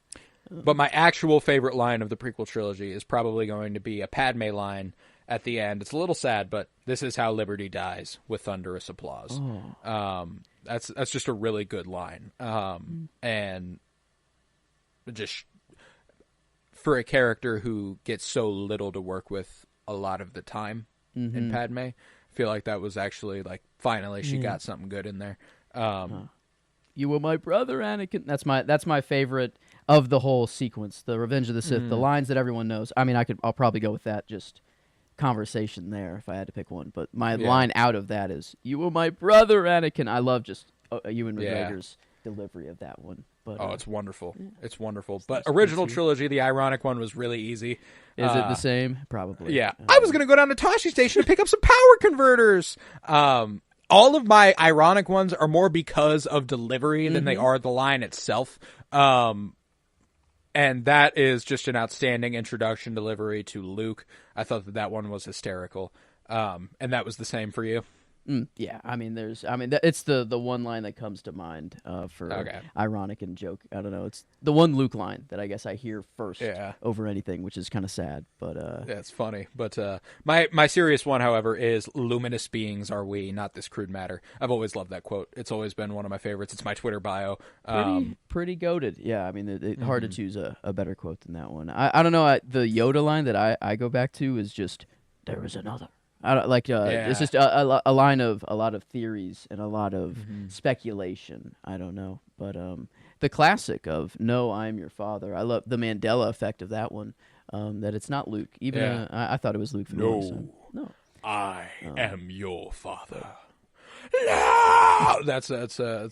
But my actual favorite line of the prequel trilogy is probably going to be a Padme line at the end. It's a little sad, but "This is how liberty dies," with thunderous applause. That's just a really good line. And just for a character who gets so little to work with a lot of the time in Padme, I feel like that was actually, like, finally she got something good in there. You were my brother, Anakin. That's my favorite of the whole sequence. The Revenge of the Sith. The lines that everyone knows. I mean, I'll probably go with that. Just conversation there if I had to pick one. But my line out of that is, "You were my brother, Anakin." I love just Ewan McGregor's delivery of that one. But, it's wonderful. Yeah. It's wonderful. But original trilogy, the ironic one was really easy. Is it the same? Probably. Yeah. I was going to go down to Toshi Station to pick up some power converters. All of my ironic ones are more because of delivery than they are the line itself. And that is just an outstanding introduction delivery to Luke. I thought that one was hysterical. And that was the same for you. Yeah, I mean, it's the one line that comes to mind for ironic and joke. I don't know. It's the one Luke line that I guess I hear first over anything, which is kind of sad. But yeah, it's funny. But my serious one, however, is "Luminous beings are we, not this crude matter." I've always loved that quote. It's always been one of my favorites. It's my Twitter bio. Pretty goated. Yeah, I mean, it's hard to choose a better quote than that one. I don't know. The Yoda line that I go back to is just, "There is another." I don't, it's just a line of a lot of theories and a lot of speculation. I don't know, but the classic of "No, I'm your father." I love the Mandela effect of that one. That it's not Luke. Even I thought it was Luke. No, I am your father. No! That's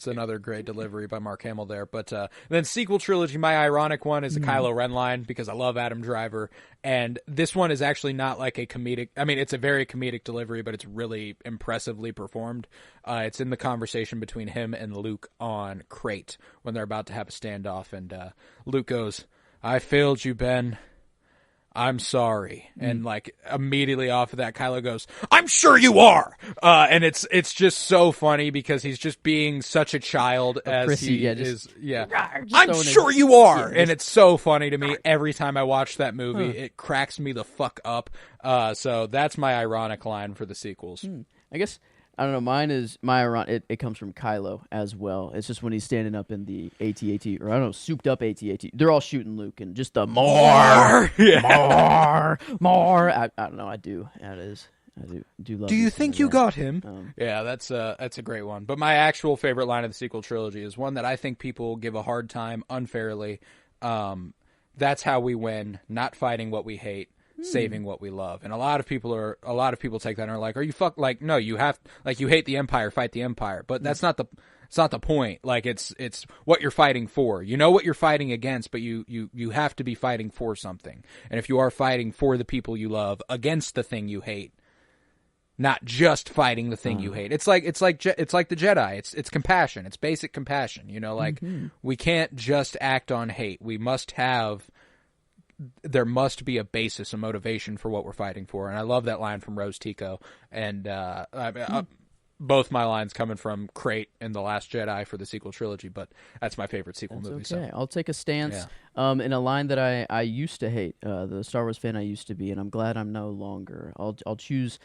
another great delivery by Mark Hamill there. But then sequel trilogy, my ironic one is the Kylo Ren line because I love Adam Driver, and this one is actually not like a comedic. I mean, it's a very comedic delivery, but it's really impressively performed. It's in the conversation between him and Luke on Crate when they're about to have a standoff, and Luke goes, "I failed you, Ben. I'm sorry." And like immediately off of that, Kylo goes, "I'm sure you are." And it's just so funny because he's just being such a child as prissy, he is. Yeah, I'm sure you are. And it's so funny to me every time I watch that movie. It cracks me the fuck up. So that's my ironic line for the sequels. I guess, I don't know, mine is it comes from Kylo as well. It's just when he's standing up in the AT-AT, or I don't know, souped up AT-AT. They're all shooting Luke, and just the more. I don't know, I do. That is. I do love. Do you think you got him? Yeah, that's a great one. But my actual favorite line of the sequel trilogy is one that I think people give a hard time unfairly. That's how we win, not fighting what we hate, saving what we love. And a lot of people take that and are like, "Are you like, no, you have, like, you hate the Empire, fight the Empire." But it's not the point. Like, it's what you're fighting for. You know what you're fighting against, but you have to be fighting for something. And if you are fighting for the people you love against the thing you hate, not just fighting the thing you hate. It's like the Jedi. It's compassion. It's basic compassion. You know, like we can't just act on hate. There must be a basis, a motivation for what we're fighting for. And I love that line from Rose Tico. And both my lines coming from Crate and The Last Jedi for the sequel trilogy, but that's my favorite sequel movie. Okay, So. I'll take a stance in a line that I used to hate, the Star Wars fan I used to be, and I'm glad I'm no longer. I'll choose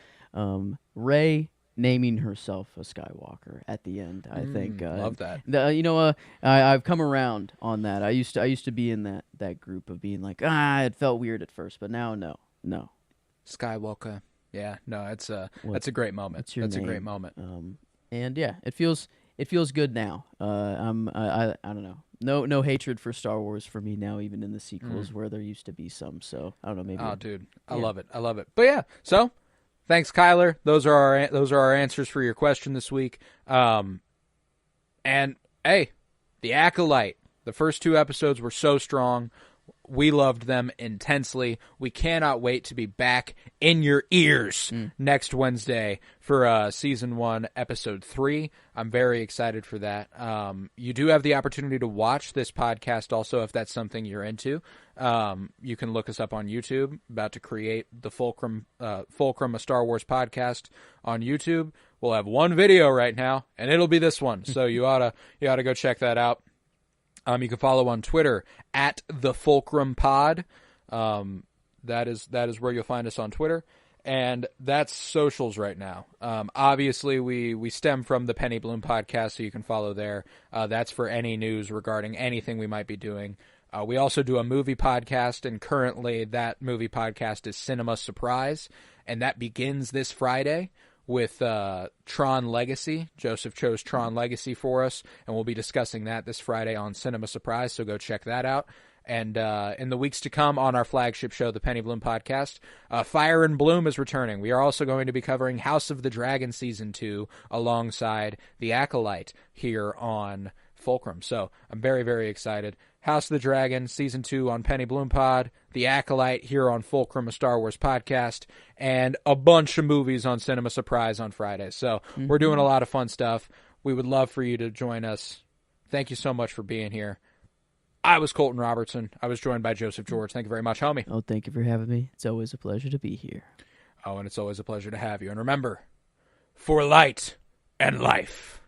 Rey naming herself a Skywalker at the end. I think love that. I've come around on that. I used to be in that group of being like, it felt weird at first, but now no. Skywalker. Yeah, no, that's a great moment. That's a great moment. And yeah, it feels good now. I don't know. No hatred for Star Wars for me now, even in the sequels where there used to be some. So I don't know, maybe. Oh, dude, I love it. But yeah, so thanks, Kyler. Those are our answers for your question this week. And hey, the Acolyte. The first 2 episodes were so strong. We loved them intensely. We cannot wait to be back in your ears next Wednesday for Season 1, Episode 3. I'm very excited for that. You do have the opportunity to watch this podcast also if that's something you're into. You can look us up on YouTube. About to create the Fulcrum, a Star Wars podcast on YouTube. We'll have one video right now, and it'll be this one. So you ought to go check that out. You can follow on Twitter at the Fulcrum Pod. That is where you'll find us on Twitter, and that's socials right now. Obviously, we stem from the Penny Bloom podcast, so you can follow there. That's for any news regarding anything we might be doing. We also do a movie podcast, and currently that movie podcast is Cinema Surprise, and that begins this Friday. with Tron Legacy. Joseph chose Tron Legacy for us, and we'll be discussing that this Friday on Cinema Surprise, so go check that out. And in the weeks to come on our flagship show, the Penny Bloom Podcast, Fire and Bloom is returning. We are also going to be covering House of the Dragon Season 2 alongside The Acolyte here on Fulcrum. So I'm very, very excited. House of the Dragon Season 2 on Penny Bloom Pod, The Acolyte here on Fulcrum, a Star Wars podcast, and a bunch of movies on Cinema Surprise on Friday. So we're doing a lot of fun stuff. We would love for you to join us. Thank you so much for being here. I was Colton Robertson. I was joined by Joseph George. Thank you very much, homie. Oh, thank you for having me. It's always a pleasure to be here. Oh, and it's always a pleasure to have you. And remember, for light and life.